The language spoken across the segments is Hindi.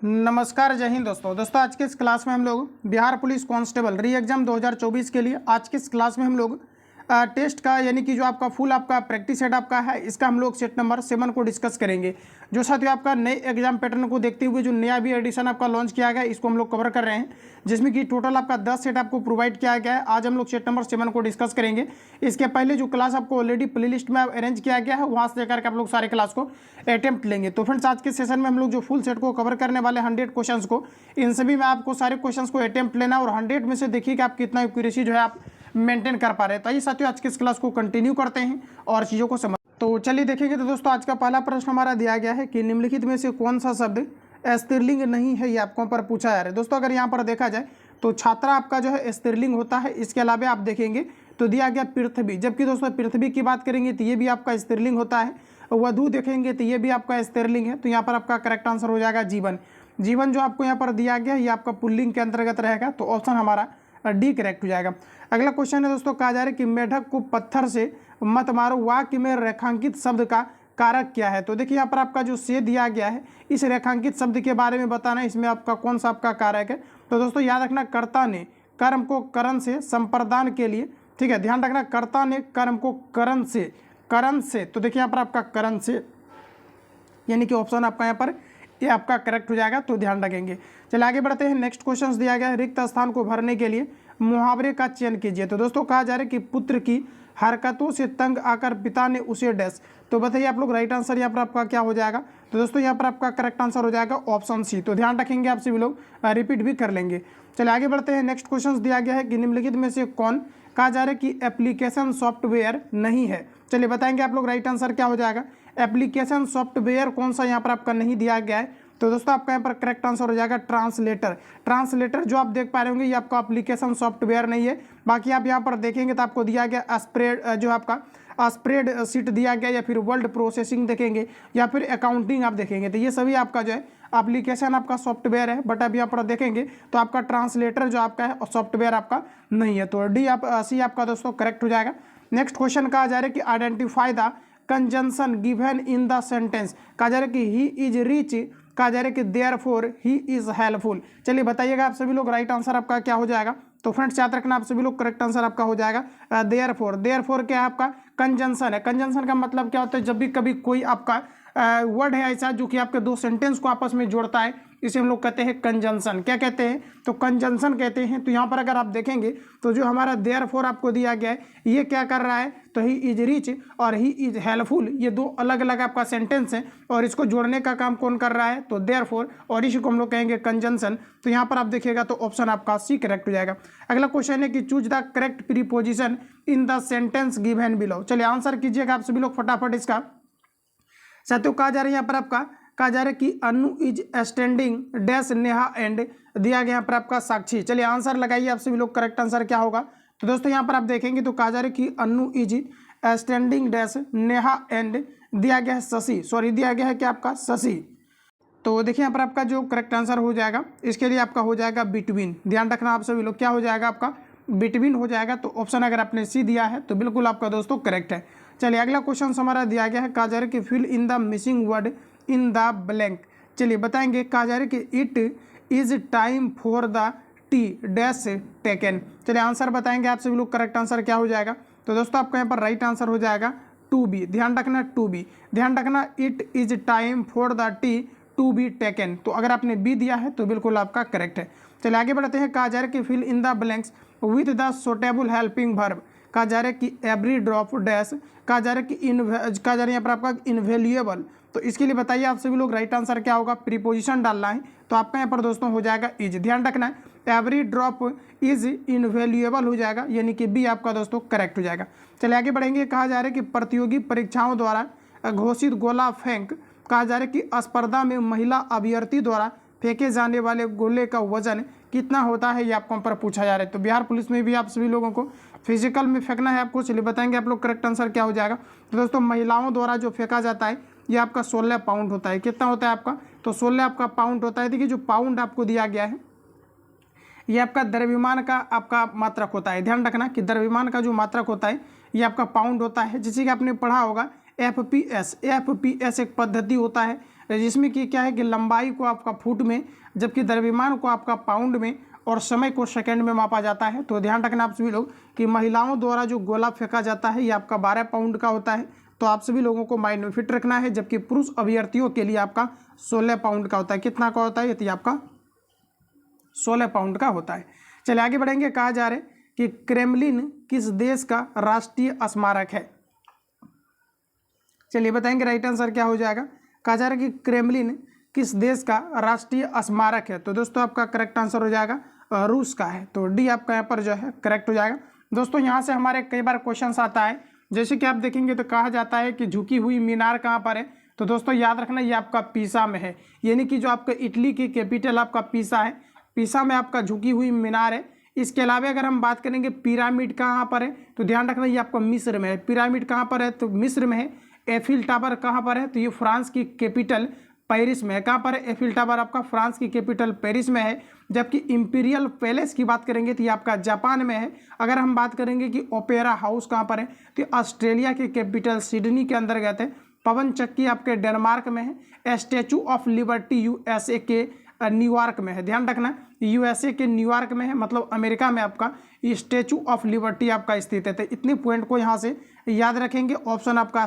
नमस्कार, जय हिंद दोस्तों आज के इस क्लास में हम लोग बिहार पुलिस कांस्टेबल री एग्जाम 2024 के लिए आज के इस क्लास में हम लोग टेस्ट का यानी कि जो आपका फुल आपका प्रैक्टिस सेट आपका है इसका हम लोग सेट नंबर 7 को डिस्कस करेंगे। जो साथियों आपका नए एग्जाम पैटर्न को देखते हुए जो नया भी एडिशन आपका लॉन्च किया गया है इसको हम लोग कवर कर रहे हैं, जिसमें कि टोटल आपका 10 सेट आपको प्रोवाइड किया गया है। आज हम लोग सेट नंबर 7 को डिस्कस करेंगे। इसके पहले जो क्लास आपको ऑलरेडी प्लेलिस्ट में अरेंज किया गया है वहाँ से लेकर के आप लोग सारे क्लास को अटेम्प्ट लेंगे। तो फ्रेंड्स आज के सेशन में हम लोग जो फुल सेट को कवर करने वाले 100 क्वेश्चंस को, इन सभी में आपको सारे क्वेश्चंस को अटेम्प्ट लेना और 100 में से देखिए कि आप कितना एक्यूरेसी जो है आप मेंटेन कर पा रहे हैं। तो आइए साथियों आज के इस क्लास को कंटिन्यू करते हैं और चीज़ों को समझ। तो चलिए देखेंगे। तो दोस्तों आज का पहला प्रश्न हमारा दिया गया है कि निम्नलिखित में से कौन सा शब्द स्त्रीलिंग नहीं है, ये आपको पर पूछा जा रहा है। दोस्तों अगर यहाँ पर देखा जाए तो छात्रा आपका जो है स्त्रीलिंग होता है। इसके अलावा आप देखेंगे तो दिया गया पृथ्वी, जबकि दोस्तों पृथ्वी की बात करेंगे तो ये भी आपका स्त्रीलिंग होता है। वधु देखेंगे तो ये भी आपका स्त्रीलिंग है। तो यहाँ पर आपका करेक्ट आंसर हो जाएगा जीवन। जीवन जो आपको यहाँ पर दिया गया ये आपका पुल्लिंग के अंतर्गत रहेगा। तो ऑप्शन हमारा डी करेक्ट हो जाएगा। अगला क्वेश्चन है दोस्तों, कहा जा रहा है कि मेढक को पत्थर से मत मारो वाक्य में रेखांकित शब्द का कारक क्या है। तो देखिए यहाँ पर आपका जो से दिया गया है इस रेखांकित शब्द के बारे में बताना है, इसमें आपका कौन सा आपका कारक है। तो दोस्तों याद रखना, कर्ता ने कर्म को करण से संप्रदान के लिए, ठीक है, ध्यान रखना, कर्ता ने कर्म को करण से, तो देखिए यहाँ पर आपका करण से यानी कि ऑप्शन आपका यहाँ पर ये आपका करेक्ट हो जाएगा। तो ध्यान रखेंगे। चलिए आगे बढ़ते हैं। नेक्स्ट क्वेश्चन दिया गया है, रिक्त स्थान को भरने के लिए मुहावरे का चयन कीजिए। तो दोस्तों कहा जा रहा है कि पुत्र की हरकतों से तंग आकर पिता ने उसे डैश। तो बताइए आप लोग राइट आंसर यहाँ पर आपका क्या हो जाएगा। तो दोस्तों यहाँ पर आपका करेक्ट आंसर हो जाएगा ऑप्शन सी। तो ध्यान रखेंगे, आप सभी लोग रिपीट भी कर लेंगे। चलिए आगे बढ़ते हैं। नेक्स्ट क्वेश्चन दिया गया है कि निम्नलिखित में से कौन, कहा जा रहा है कि एप्लीकेशन सॉफ्टवेयर नहीं है। चलिए बताएंगे आप लोग राइट आंसर क्या हो जाएगा। एप्लीकेशन सॉफ्टवेयर कौन सा यहाँ पर आपका नहीं दिया गया है। तो दोस्तों आपका यहाँ पर करेक्ट आंसर हो जाएगा ट्रांसलेटर। ट्रांसलेटर जो आप देख पा रहे होंगे ये आपका एप्लीकेशन सॉफ्टवेयर नहीं है। बाकी आप यहाँ पर देखेंगे तो आपको दिया गया स्प्रेड, जो आपका स्प्रेड शीट दिया गया, या फिर वर्ल्ड प्रोसेसिंग देखेंगे, या फिर अकाउंटिंग आप देखेंगे। तो ये सभी आपका जो है एप्लीकेशन आपका सॉफ्टवेयर है। बट अब यहाँ पर देखेंगे तो आपका ट्रांसलेटर जो आपका है सॉफ्टवेयर आपका नहीं है। तो डी आप सी आपका दोस्तों करेक्ट हो जाएगा। नेक्स्ट क्वेश्चन कहा जा रहा है कि identify the conjunction given in the sentence. कहा जा रहा है कि ही इज रिच, कहा जा रहा है कि देयरफॉर ही इज हेल्पफुल। चलिए बताइएगा आप सभी लोग राइट आंसर आपका क्या हो जाएगा। तो फ्रेंड्स याद रखना, आप सभी लोग करेक्ट आंसर आपका हो जाएगा देयरफॉर। देयरफॉर क्या है आपका कंजंक्शन है। कंजंक्शन का मतलब क्या होता है, जब भी कभी कोई आपका वर्ड है ऐसा जो कि आपके दो सेंटेंस को आपस में जोड़ता है, इसे हम लोग कहते हैं कंजंक्शन। क्या कहते हैं, तो कंजंक्शन कहते हैं। तो यहाँ पर अगर आप देखेंगे तो जो हमारा देयरफॉर आपको दिया गया है ये क्या कर रहा है, तो ही इज रिच और ही इज हेल्पफुल, ये दो अलग अलग आपका सेंटेंस है और इसको जोड़ने का काम कौन कर रहा है, तो देयरफॉर, और इसी को हम लोग कहेंगे कंजंक्शन। तो यहाँ पर आप देखिएगा तो ऑप्शन आपका सी करेक्ट हो जाएगा। अगला क्वेश्चन है कि choose the correct preposition in the sentence given below. चलिए आंसर कीजिएगा आप सभी लोग फटाफट इसका। साथियों कहा जा रहा है यहाँ पर आपका, कहा जा रहा है कि Anu is standing dash Neha and दिया गया यहाँ पर आपका साक्षी। चलिए आंसर लगाइए आप सभी लोग, करेक्ट आंसर क्या होगा। तो दोस्तों यहाँ पर आप देखेंगे तो कहा जा रहा है कि Anu is standing dash Neha and दिया गया है शशि, सॉरी दिया गया है क्या आपका शशि। तो देखिए यहाँ पर आपका जो करेक्ट आंसर हो जाएगा इसके लिए आपका हो जाएगा बिटवीन। ध्यान रखना आप सभी लोग, क्या हो जाएगा आपका बिटवीन हो जाएगा। तो ऑप्शन अगर आपने सी दिया है तो बिल्कुल आपका दोस्तों करेक्ट है। चलिए अगला क्वेश्चन हमारा दिया गया है, कहा जा रहा है कि fill in the missing word in the blank. चलिए बताएंगे, कहा जा रहा है कि it is time for the tea dash taken. चलिए आंसर बताएंगे आप सभी लोग, करेक्ट आंसर क्या हो जाएगा। तो दोस्तों आपका यहाँ पर राइट आंसर हो जाएगा टू बी। ध्यान रखना टू बी, ध्यान रखना, it is time for the tea to be taken. तो अगर आपने बी दिया है तो बिल्कुल आपका करेक्ट है। चलिए आगे बढ़ते हैं। कहा जा रहा है कि fill in the blanks with the suitable helping verb. कहा जा रहा है कि एवरी ड्रॉप डैश, कहा जा रहा है कि कहा जा रहा है यहाँ पर आपका इनवैल्यूएबल। तो इसके लिए बताइए आप सभी लोग राइट आंसर क्या होगा। प्रीपोजिशन डालना है तो आपका यहाँ पर दोस्तों हो जाएगा इज। ध्यान रखना है एवरी ड्रॉप इज इनवैल्यूएबल हो जाएगा, यानी कि बी आपका दोस्तों करेक्ट हो जाएगा। चलिए आगे बढ़ेंगे। कहा जा रहा है कि प्रतियोगी परीक्षाओं द्वारा घोषित गोला फेंक, कहा जा रहा है कि स्पर्धा में महिला अभ्यर्थी द्वारा फेंके जाने वाले गोले का वजन कितना होता है, ये आपको पर पूछा जा रहा है। तो बिहार पुलिस में भी आप सभी लोगों को फिजिकल में फेंकना है आपको। चलिए बताएंगे आप लोग करेक्ट आंसर क्या हो जाएगा। तो दोस्तों महिलाओं द्वारा जो फेंका जाता है ये आपका 16 पाउंड होता है। कितना होता है आपका, तो 16 आपका पाउंड होता है। देखिए जो पाउंड आपको दिया गया है ये आपका द्रव्यमान का आपका मात्रक होता है। ध्यान रखना कि द्रव्यमान का जो मात्रक होता है ये आपका पाउंड होता है, जिसे कि आपने पढ़ा होगा एफपीएस। एफपीएस एक पद्धति होता है जिसमें कि क्या है कि लंबाई को आपका फुट में, जबकि द्रव्यमान को आपका पाउंड में और समय को सेकंड में मापा जाता है। तो ध्यान रखना आप सभी लोग कि महिलाओं द्वारा जो गोला फेंका जाता है ये आपका 12 पाउंड का होता है, तो आप सभी लोगों को माइंड में फिट रखना है। जबकि पुरुष अभ्यर्थियों के लिए आपका 16 पाउंड का होता है। कितना का होता है? ये आपका 16 पाउंड का होता है। चलिए आगे बढ़ेंगे। कहा जा रहा है कि क्रेमलिन किस देश का राष्ट्रीय स्मारक है? चलिए बताएंगे राइट आंसर क्या हो जाएगा। कहा जा रहा है कि क्रेमलिन किस देश का राष्ट्रीय स्मारक है? तो दोस्तों आपका करेक्ट आंसर हो जाएगा रूस का है। तो डी आपका यहाँ पर जो है करेक्ट हो जाएगा। दोस्तों यहाँ से हमारे कई बार क्वेश्चन आता है, जैसे कि आप देखेंगे तो कहा जाता है कि झुकी हुई मीनार कहाँ पर है? तो दोस्तों याद रखना ये आपका पीसा में है, यानी कि जो आपका इटली की कैपिटल आपका पीसा है, पीसा में आपका झुकी हुई मीनार है। इसके अलावा अगर हम बात करेंगे पिरामिड कहाँ पर है, तो ध्यान रखना ये आपका मिस्र में है। पिरामिड कहाँ पर है? तो मिस्र में है। एफिल टावर कहाँ पर है? तो ये फ्रांस की कैपिटल पेरिस में है। कहाँ पर है? एफिल टावर आपका फ्रांस की कैपिटल पेरिस में है। जबकि इंपीरियल पैलेस की बात करेंगे तो ये आपका जापान में है। अगर हम बात करेंगे कि ओपेरा हाउस कहाँ पर है, तो ऑस्ट्रेलिया की कैपिटल सिडनी के अंतर्गत है। पवन चक्की आपके डेनमार्क में है। स्टैचू ऑफ लिबर्टी यूएसए के न्यूयॉर्क में है। ध्यान रखना यूएसए के न्यूयॉर्क में है, मतलब अमेरिका में आपका ये स्टैचू ऑफ लिबर्टी आपका स्थित है। तो इतने पॉइंट को यहाँ से याद रखेंगे। ऑप्शन आपका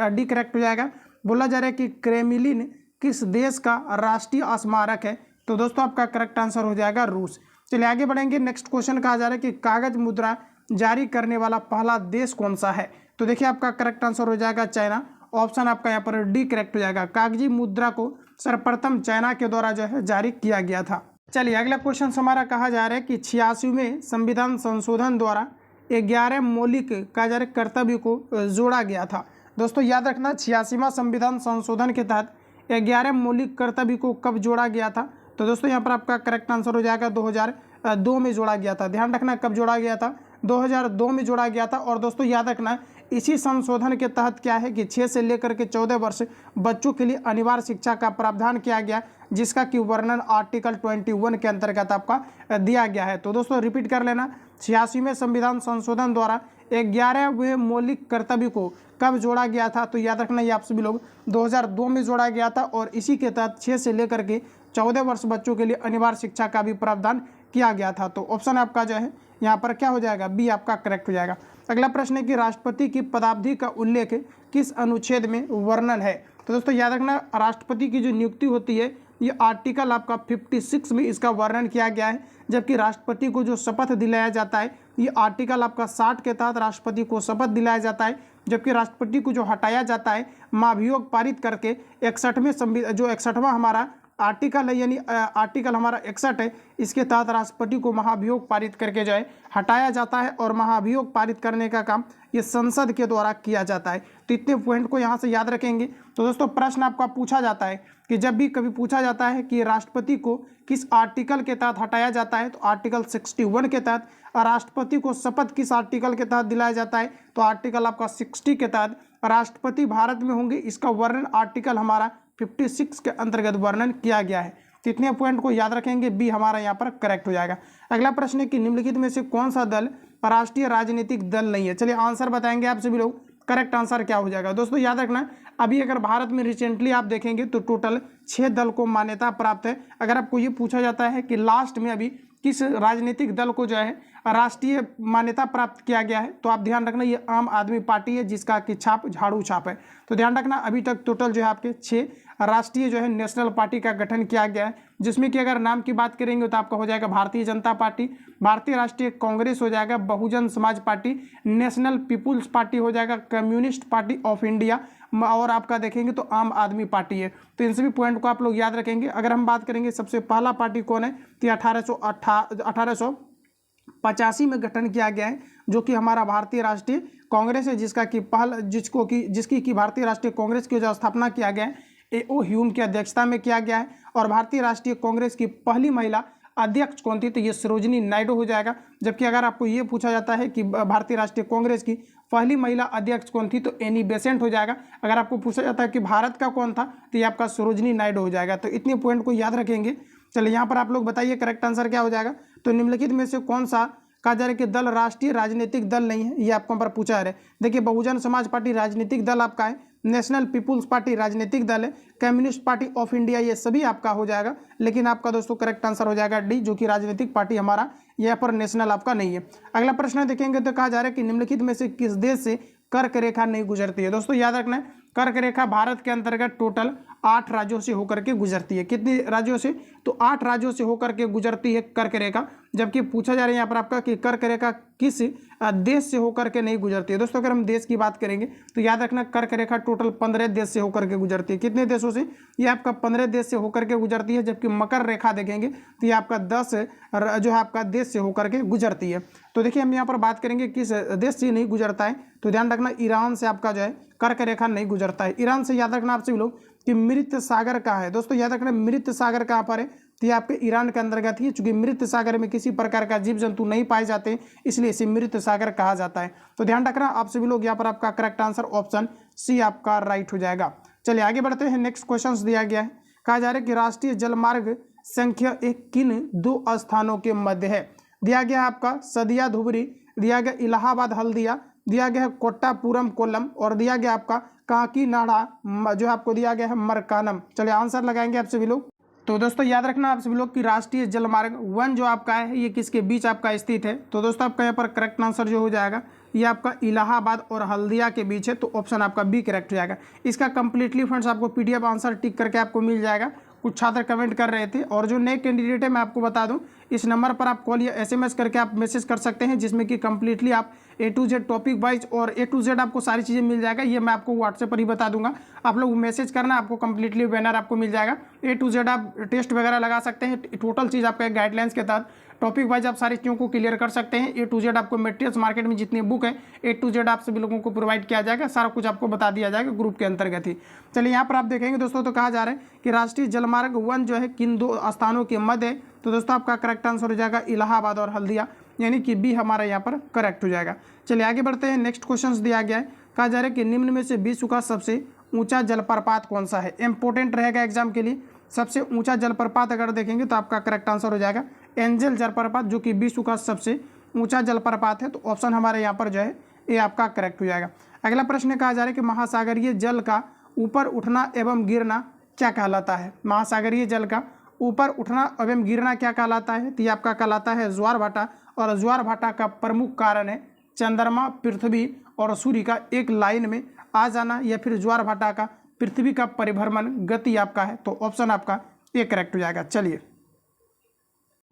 डी करेक्ट हो जाएगा। बोला जा रहा है कि क्रेमलिन किस देश का राष्ट्रीय स्मारक है? तो दोस्तों आपका करेक्ट आंसर हो जाएगा रूस। चलिए आगे बढ़ेंगे। नेक्स्ट क्वेश्चन कहा जा रहा है कि कागज मुद्रा जारी करने वाला पहला देश कौन सा है? तो देखिए आपका करेक्ट आंसर हो जाएगा चाइना। ऑप्शन आपका यहाँ पर डी करेक्ट हो जाएगा। कागजी मुद्रा को सर्वप्रथम चाइना के द्वारा जो है जारी किया गया था। चलिए अगला क्वेश्चन हमारा कहा जा रहा है कि 86वें संविधान संशोधन द्वारा 11 मौलिक कार्य कर्तव्य को जोड़ा गया था। दोस्तों याद रखना 86वां संविधान संशोधन के तहत 11 मौलिक कर्तव्य को कब जोड़ा गया था? तो दोस्तों यहाँ पर आपका करेक्ट आंसर हो जाएगा 2002 में जोड़ा गया था। ध्यान रखना कब जोड़ा गया था? 2002 में जोड़ा गया था। और दोस्तों याद रखना इसी संशोधन के तहत क्या है कि 6 से लेकर के 14 वर्ष बच्चों के लिए अनिवार्य शिक्षा का प्रावधान किया गया, जिसका कि वर्णन आर्टिकल 21 के अंतर्गत आपका दिया गया है। तो दोस्तों रिपीट कर लेना, 86वें संविधान संशोधन द्वारा 11वें मौलिक कर्तव्य को कब जोड़ा गया था? तो याद रखना ये आप सभी लोग 2002 में जोड़ा गया था और इसी के तहत 6 से लेकर के 14 वर्ष बच्चों के लिए अनिवार्य शिक्षा का भी प्रावधान किया गया था। तो ऑप्शन आपका जो है यहाँ पर क्या हो जाएगा? बी आपका करेक्ट हो जाएगा। अगला प्रश्न है कि राष्ट्रपति की पदावधि का उल्लेख किस अनुच्छेद में वर्णन है? तो दोस्तों याद रखना राष्ट्रपति की जो नियुक्ति होती है ये आर्टिकल आपका 56 में इसका वर्णन किया गया है। जबकि राष्ट्रपति को जो शपथ दिलाया जाता है ये आर्टिकल आपका 60 के तहत राष्ट्रपति को शपथ दिलाया जाता है। जबकि राष्ट्रपति को जो हटाया जाता है महाभियोग पारित करके 61वां हमारा आर्टिकल है, यानी आर्टिकल हमारा 61 है, इसके तहत राष्ट्रपति को महाभियोग पारित करके जो है हटाया जाता है और महाभियोग पारित करने का काम ये संसद के द्वारा किया जाता है। तो इतने पॉइंट को यहाँ से याद रखेंगे। तो दोस्तों प्रश्न आपका पूछा जाता है कि जब भी कभी पूछा जाता है कि राष्ट्रपति को किस आर्टिकल के तहत हटाया जाता है, तो आर्टिकल 61 के तहत। राष्ट्रपति को शपथ किस आर्टिकल के तहत दिलाया जाता है, तो आर्टिकल आपका 60 के तहत। राष्ट्रपति भारत में होंगे इसका वर्णन आर्टिकल हमारा 56 के अंतर्गत वर्णन किया गया है। तो इतने पॉइंट को याद रखेंगे, बी हमारा यहाँ पर करेक्ट हो जाएगा। अगला प्रश्न है कि निम्नलिखित में से कौन सा दल राष्ट्रीय राजनीतिक दल नहीं है? चलिए आंसर बताएंगे आप सभी लोग। करेक्ट आंसर क्या हो जाएगा? दोस्तों याद रखना अभी अगर भारत में रिसेंटली आप देखेंगे तो टोटल 6 दल को मान्यता प्राप्त है। अगर आपको ये पूछा जाता है कि लास्ट में अभी किस राजनीतिक दल को जो है राष्ट्रीय मान्यता प्राप्त किया गया है, तो आप ध्यान रखना ये आम आदमी पार्टी है, जिसका कि छाप झाड़ू छाप है। तो ध्यान रखना अभी तक टोटल जो है आपके 6 राष्ट्रीय जो है नेशनल पार्टी का गठन किया गया है, जिसमें कि अगर नाम की बात करेंगे तो आपका हो जाएगा भारतीय जनता पार्टी, भारतीय राष्ट्रीय कांग्रेस हो जाएगा, Bahujan Samaj party, national people's party हो जाएगा, कम्युनिस्ट पार्टी ऑफ इंडिया, और आपका देखेंगे तो आम आदमी पार्टी है। तो इन सभी पॉइंट को आप लोग याद रखेंगे। अगर हम बात करेंगे सबसे पहला पार्टी कौन है, तो 1885 में गठन किया गया है, जो कि हमारा भारतीय राष्ट्रीय कांग्रेस है, जिसकी कि भारतीय राष्ट्रीय कांग्रेस की जो स्थापना किया गया है A.O. ह्यूम की अध्यक्षता में किया गया है। और भारतीय राष्ट्रीय कांग्रेस की पहली महिला अध्यक्ष कौन थी, तो ये सरोजिनी नायडू हो जाएगा। जबकि अगर आपको ये पूछा जाता है कि भारतीय राष्ट्रीय कांग्रेस की पहली महिला अध्यक्ष कौन थी, तो एनी बेसेंट हो जाएगा। अगर आपको पूछा जाता है कि भारत का कौन था, तो ये आपका सरोजिनी नायडू हो जाएगा। तो इतने पॉइंट को याद रखेंगे। चलिए यहाँ पर आप लोग बताइए करेक्ट आंसर क्या हो जाएगा। तो निम्नलिखित में से कौन सा कहा जा रहा है कि दल राष्ट्रीय राजनीतिक दल नहीं है, ये आपको पर पूछा है। देखिए बहुजन समाज पार्टी राजनीतिक दल आपका है, नेशनल पीपुल्स पार्टी राजनीतिक दल है, कम्युनिस्ट पार्टी ऑफ इंडिया, ये सभी आपका हो जाएगा। लेकिन आपका दोस्तों करेक्ट आंसर हो जाएगा डी, जो कि राजनीतिक पार्टी हमारा यहाँ पर नेशनल आपका नहीं है। अगला प्रश्न देखेंगे तो कहा जा रहा है कि निम्नलिखित में से किस देश से कर्क रेखा नहीं गुजरती है। दोस्तों याद रखना है, कर्क रेखा भारत के अंतर्गत टोटल 8 राज्यों से होकर के गुजरती है। कितने राज्यों से? तो 8 राज्यों से होकर के गुजरती है कर्क रेखा। जबकि पूछा जा रहा है यहाँ पर आपका कि कर्क रेखा किस देश से होकर के नहीं गुजरती है। दोस्तों अगर हम देश की बात करेंगे तो याद रखना कर्क रेखा टोटल 15 देश से होकर के गुजरती है। कितने देशों से? ये आपका 15 देश से होकर के गुजरती है। जबकि मकर रेखा देखेंगे तो ये आपका 10 जो है आपका देश से होकर के गुजरती है। तो देखिए हम यहाँ पर बात करेंगे किस देश से नहीं गुजरता है, तो ध्यान रखना ईरान से आपका जो है कर्क रेखा नहीं गुजरता है। ईरान से याद रखना आप सभी लोग कि मृत सागर कहाँ है। दोस्तों याद रखना मृत सागर कहाँ पर है, तो ये आपके ईरान के अंतर्गत ही है। चूंकि मृत सागर में किसी प्रकार का जीव जंतु नहीं पाए जाते, इसलिए इसे मृत सागर कहा जाता है। तो ध्यान रखना आप सभी लोग, यहाँ पर आपका करेक्ट आंसर ऑप्शन सी आपका राइट हो जाएगा। चलिए आगे बढ़ते हैं। नेक्स्ट क्वेश्चन दिया गया है, कहा जा रहा है कि राष्ट्रीय जलमार्ग संख्या 1 किन 2 स्थानों के मध्य है। दिया गया आपका सदिया धुबरी, दिया गया इलाहाबाद हल्दिया, दिया गया है कोट्टापुरम कोल्लम, और दिया गया आपका काकीनाडा जो आपको दिया गया है मरकानम। चलिए आंसर लगाएंगे आप सभी लोग। तो दोस्तों याद रखना आप सभी लोग कि राष्ट्रीय जलमार्ग 1 जो आपका है ये किसके बीच आपका स्थित है। तो दोस्तों आपका यहाँ पर करेक्ट आंसर जो हो जाएगा ये आपका इलाहाबाद और हल्दिया के बीच है। तो ऑप्शन आपका बी करेक्ट हो जाएगा। इसका कंप्लीटली फ्रेंड्स आपको पीडीएफ आंसर टिक करके आपको मिल जाएगा। कुछ छात्र कमेंट कर रहे थे, और जो नए कैंडिडेट है मैं आपको बता दूं, इस नंबर पर आप कॉल या एसएमएस करके आप मैसेज कर सकते हैं, जिसमें कि कंप्लीटली आप A to Z topic wise और A to Z आपको सारी चीज़ें मिल जाएगा। ये मैं आपको व्हाट्सएप पर ही बता दूंगा, आप लोग मैसेज करना, आपको कंप्लीटली बैनर आपको मिल जाएगा। A to Z आप टेस्ट वगैरह लगा सकते हैं, टोटल चीज़ आपका गाइडलाइंस के तहत टॉपिक वाइज आप सारी चीज़ों को क्लियर कर सकते हैं। A to Z आपको मटेरियल्स मार्केट में जितनी बुक है A to Z आप सभी लोगों को प्रोवाइड किया जाएगा, सारा कुछ आपको बता दिया जाएगा ग्रुप के अंतर्गत ही। चलिए यहाँ पर आप देखेंगे दोस्तों, तो कहा जा रहा है कि राष्ट्रीय जलमार्ग 1 जो है किन 2 स्थानों के मध्य है। तो दोस्तों आपका करेक्ट आंसर हो जाएगा इलाहाबाद और हल्दिया, यानी कि बी हमारा यहाँ पर करेक्ट हो जाएगा। चलिए आगे बढ़ते हैं। नेक्स्ट क्वेश्चन दिया गया है, कहा जा रहा है कि निम्न में से विश्व का सबसे ऊंचा जलप्रपात कौन सा है। इंपॉर्टेंट रहेगा एग्जाम के लिए। सबसे ऊंचा जलप्रपात अगर देखेंगे तो आपका करेक्ट आंसर हो जाएगा एंजल जलप्रपात, जो कि विश्व का सबसे ऊंचा जलप्रपात है। तो ऑप्शन हमारे यहाँ पर जो है ये आपका करेक्ट हो जाएगा। अगला प्रश्न कहा जा रहा है कि महासागरीय जल का ऊपर उठना एवं गिरना क्या कहलाता है। महासागरीय जल का ऊपर उठना एवं गिरना क्या कहलाता है। तो ये आपका कहलाता है ज्वार भाटा, और ज्वार भाटा का प्रमुख कारण है चंद्रमा, पृथ्वी और सूर्य का एक लाइन में आ जाना, या फिर ज्वार भाटा का पृथ्वी का परिभ्रमण गति आपका है। तो ऑप्शन आपका ए करेक्ट हो जाएगा। चलिए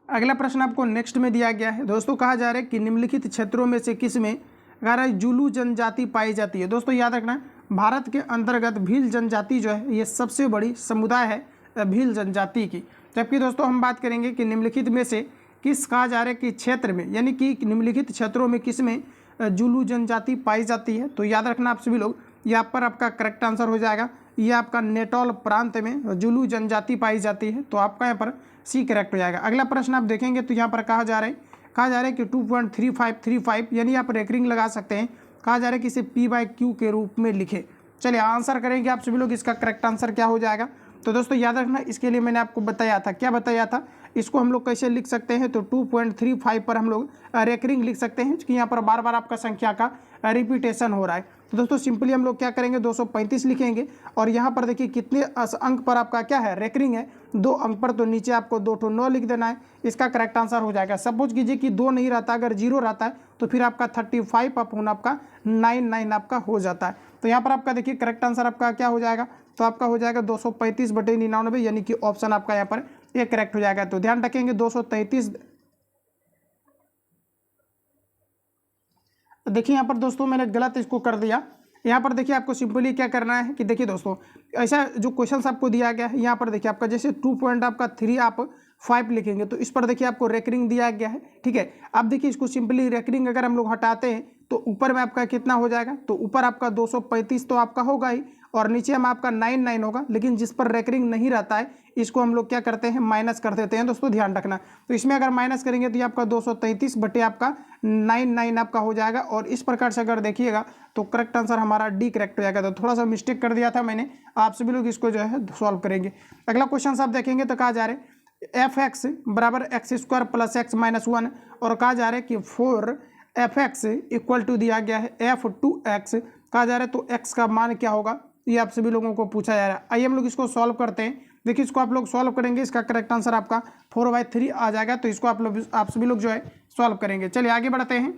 अगला प्रश्न आपको नेक्स्ट में दिया गया है। दोस्तों कहा जा रहा है कि निम्नलिखित क्षेत्रों में से किस में जुलू जनजाति पाई जाती है। दोस्तों याद रखना भारत के अंतर्गत भील जनजाति जो है ये सबसे बड़ी समुदाय है भील जनजाति की। जबकि दोस्तों हम बात करेंगे कि निम्नलिखित में से किस कहा जा रहा है कि क्षेत्र में, यानी कि निम्नलिखित क्षेत्रों में किस में जुलू जनजाति पाई जाती है। तो याद रखना आप सभी लोग, यहाँ पर आपका करेक्ट आंसर हो जाएगा ये आपका नेटौल प्रांत में जुलू जनजाति पाई जाती है। तो आपका यहाँ पर सी करेक्ट हो जाएगा। अगला प्रश्न आप देखेंगे तो यहाँ पर कहा जा रहा है कि 2.3535 यानी आप रेकरिंग लगा सकते हैं। कहा जा रहा है कि इसे P/Q के रूप में लिखे। चलिए आंसर करेंगे आप सभी लोग, इसका करेक्ट आंसर क्या हो जाएगा। तो दोस्तों याद रखना इसके लिए मैंने आपको बताया था, क्या बताया था, इसको हम लोग कैसे लिख सकते हैं। तो 2.35 पर हम लोग रेकरिंग लिख सकते हैं, क्योंकि यहाँ पर बार बार आपका संख्या का रिपीटेशन हो रहा है। तो दोस्तों सिंपली हम लोग क्या करेंगे 235 लिखेंगे, और यहाँ पर देखिए कितने अंक पर आपका क्या है रेकरिंग है 2 अंक पर, तो नीचे आपको 2 तो 9 लिख देना है। इसका करेक्ट आंसर हो जाएगा। सपोज कीजिए कि 2 नहीं रहता, अगर 0 रहता है तो फिर आपका 35 अपॉन आपका 99 आपका हो जाता है। तो यहाँ पर आपका देखिए करेक्ट आंसर आपका क्या हो जाएगा, तो आपका हो जाएगा 235/99, यानी कि ऑप्शन आपका यहाँ पर ये करेक्ट हो जाएगा। तो ध्यान रखेंगे 233। देखिए यहाँ पर दोस्तों मैंने गलत इसको कर दिया। यहाँ पर देखिए आपको सिंपली क्या करना है कि देखिए दोस्तों ऐसा जो क्वेश्चन आपको दिया गया है, यहाँ पर देखिए आपका जैसे 2.3 आप 5 लिखेंगे तो इस पर देखिए आपको रेकरिंग दिया गया है, ठीक है। अब देखिए इसको सिंपली रेकरिंग अगर हम लोग हटाते हैं तो ऊपर में आपका कितना हो जाएगा, तो ऊपर आपका 235 तो आपका होगा ही, और नीचे में आपका 99 होगा। लेकिन जिस पर रेकरिंग नहीं रहता है इसको हम लोग क्या करते हैं माइनस कर देते हैं। दोस्तों ध्यान रखना, तो इसमें अगर माइनस करेंगे तो ये आपका 233 बटे आपका 99 आपका हो जाएगा। और इस प्रकार से अगर देखिएगा तो करेक्ट आंसर हमारा डी करेक्ट हो जाएगा। तो थोड़ा सा मिस्टेक कर दिया था मैंने, आप सभी लोग इसको जो है सॉल्व करेंगे। अगला क्वेश्चन आप देखेंगे तो कहा जा रहा है fx बराबर x² + x - 1, और कहा जा रहा है कि 4fx इक्वल टू दिया गया है f2x। कहा जा रहा है तो x का मान क्या होगा, ये आप सभी लोगों को पूछा जा रहा है। आइए हम लोग इसको सॉल्व करते हैं। देखिए इसको आप लोग सॉल्व करेंगे, इसका करेक्ट आंसर आपका 4/3 आ जाएगा। तो इसको आप सभी लोग जो है सॉल्व करेंगे। चलिए आगे बढ़ते हैं।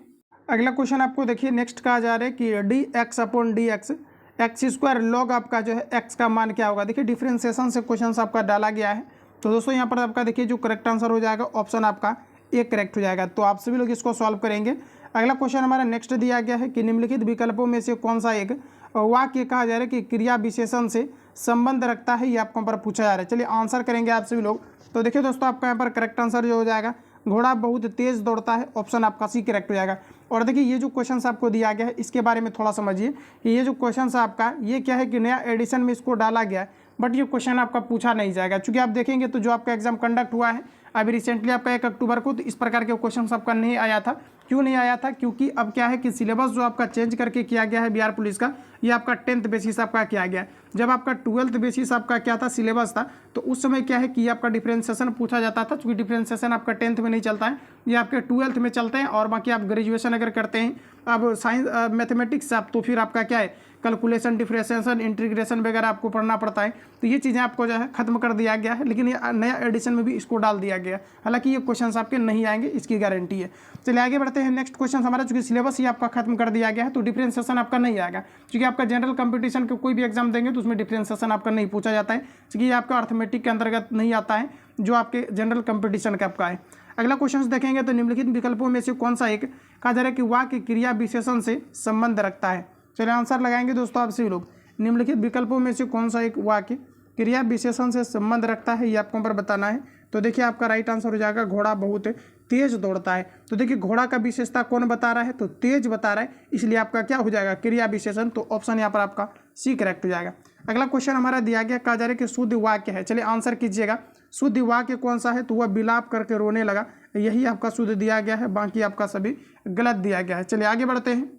अगला क्वेश्चन आपको देखिए नेक्स्ट कहा जा रहा है कि dx/dx x² log आपका जो है x का मान क्या होगा। देखिए डिफ्रेंसिएशन से क्वेश्चन आपका डाला गया है। तो दोस्तों यहाँ पर आपका देखिए जो करेक्ट आंसर हो जाएगा ऑप्शन आपका ए करेक्ट हो जाएगा। तो आप सभी लोग इसको सॉल्व करेंगे। अगला क्वेश्चन हमारा नेक्स्ट दिया गया है कि निम्नलिखित विकल्पों में से कौन सा एक वाक्य कहा जा रहा है कि क्रिया विशेषण से संबंध रखता है, ये आपको यहाँ पर पूछा जा रहा है। चलिए आंसर करेंगे आप सभी लोग। तो देखिए दोस्तों आपका यहाँ पर करेक्ट आंसर जो हो जाएगा घोड़ा बहुत तेज दौड़ता है, ऑप्शन आपका सी करेक्ट हो जाएगा। और देखिए ये जो क्वेश्चन आपको दिया गया है इसके बारे में थोड़ा समझिए कि ये जो क्वेश्चन आपका ये क्या है कि नया एडिशन में इसको डाला गया है, बट ये क्वेश्चन आपका पूछा नहीं जाएगा। चूंकि आप देखेंगे तो जो आपका एग्जाम कंडक्ट हुआ है अभी रिसेंटली आपका 1 अक्टूबर को, तो इस प्रकार के क्वेश्चन आपका नहीं आया था। क्यों नहीं आया था? क्योंकि अब क्या है कि सिलेबस जो आपका चेंज करके किया गया है बिहार पुलिस का, ये आपका 10th बेसिस आपका किया गया है। जब आपका 12th बेसिस आपका क्या था सिलेबस था, तो उस समय क्या है कि आपका डिफरेंशिएशन पूछा जाता था। क्योंकि डिफरेंशिएशन आपका 10th में नहीं चलता है, ये आपके 12th में चलते हैं। और बाकी आप ग्रेजुएशन अगर करते हैं अब साइंस मैथमेटिक्स आप, तो फिर आपका क्या है कैलकुलेशन, डिफरेंशिएशन, इंटीग्रेशन वगैरह आपको पढ़ना पड़ता है। तो ये चीज़ें आपको जो है खत्म कर दिया गया है, लेकिन ये नया एडिशन में भी इसको डाल दिया गया है। हालांकि ये क्वेश्चंस आपके नहीं आएंगे, इसकी गारंटी है। चलिए आगे बढ़ते हैं। नेक्स्ट क्वेश्चन हमारा चूंकि सिलेबस ही आपका खत्म कर दिया गया है, तो डिफरेंशिएशन आपका नहीं आएगा। क्योंकि आपका जनरल कंपटीशन के कोई भी एग्जाम देंगे तो उसमें डिफरेंशिएशन आपका नहीं पूछा जाता है, क्योंकि ये आपका अर्थमेटिक के अंतर्गत नहीं आता है जो आपके जनरल कंपटीशन का आपका है। अगला क्वेश्चन देखेंगे तो निम्नलिखित विकल्पों में से कौन सा एक कहा जा रहा है कि वाक्य क्रिया विशेषण से संबंध रखता है। चलिए आंसर लगाएंगे दोस्तों आप सभी लोग। निम्नलिखित विकल्पों में से कौन सा एक वाक्य क्रिया विशेषण से संबंध रखता है, ये आपको पर बताना है। तो देखिए आपका राइट आंसर हो जाएगा घोड़ा बहुत तेज दौड़ता है। तो देखिए घोड़ा का विशेषता कौन बता रहा है, तो तेज बता रहा है, इसलिए आपका क्या हो जाएगा क्रिया विशेषण। तो ऑप्शन यहाँ पर आपका सी करेक्ट हो जाएगा। अगला क्वेश्चन हमारा दिया गया, कहा जा रहा है कि शुद्ध वाक्य है। चलिए आंसर कीजिएगा। शुद्ध वाक्य कौन सा है, तो वह विलाप करके रोने लगा, यही आपका शुद्ध दिया गया है। बाकी आपका सभी गलत दिया गया है। चलिए आगे बढ़ते हैं।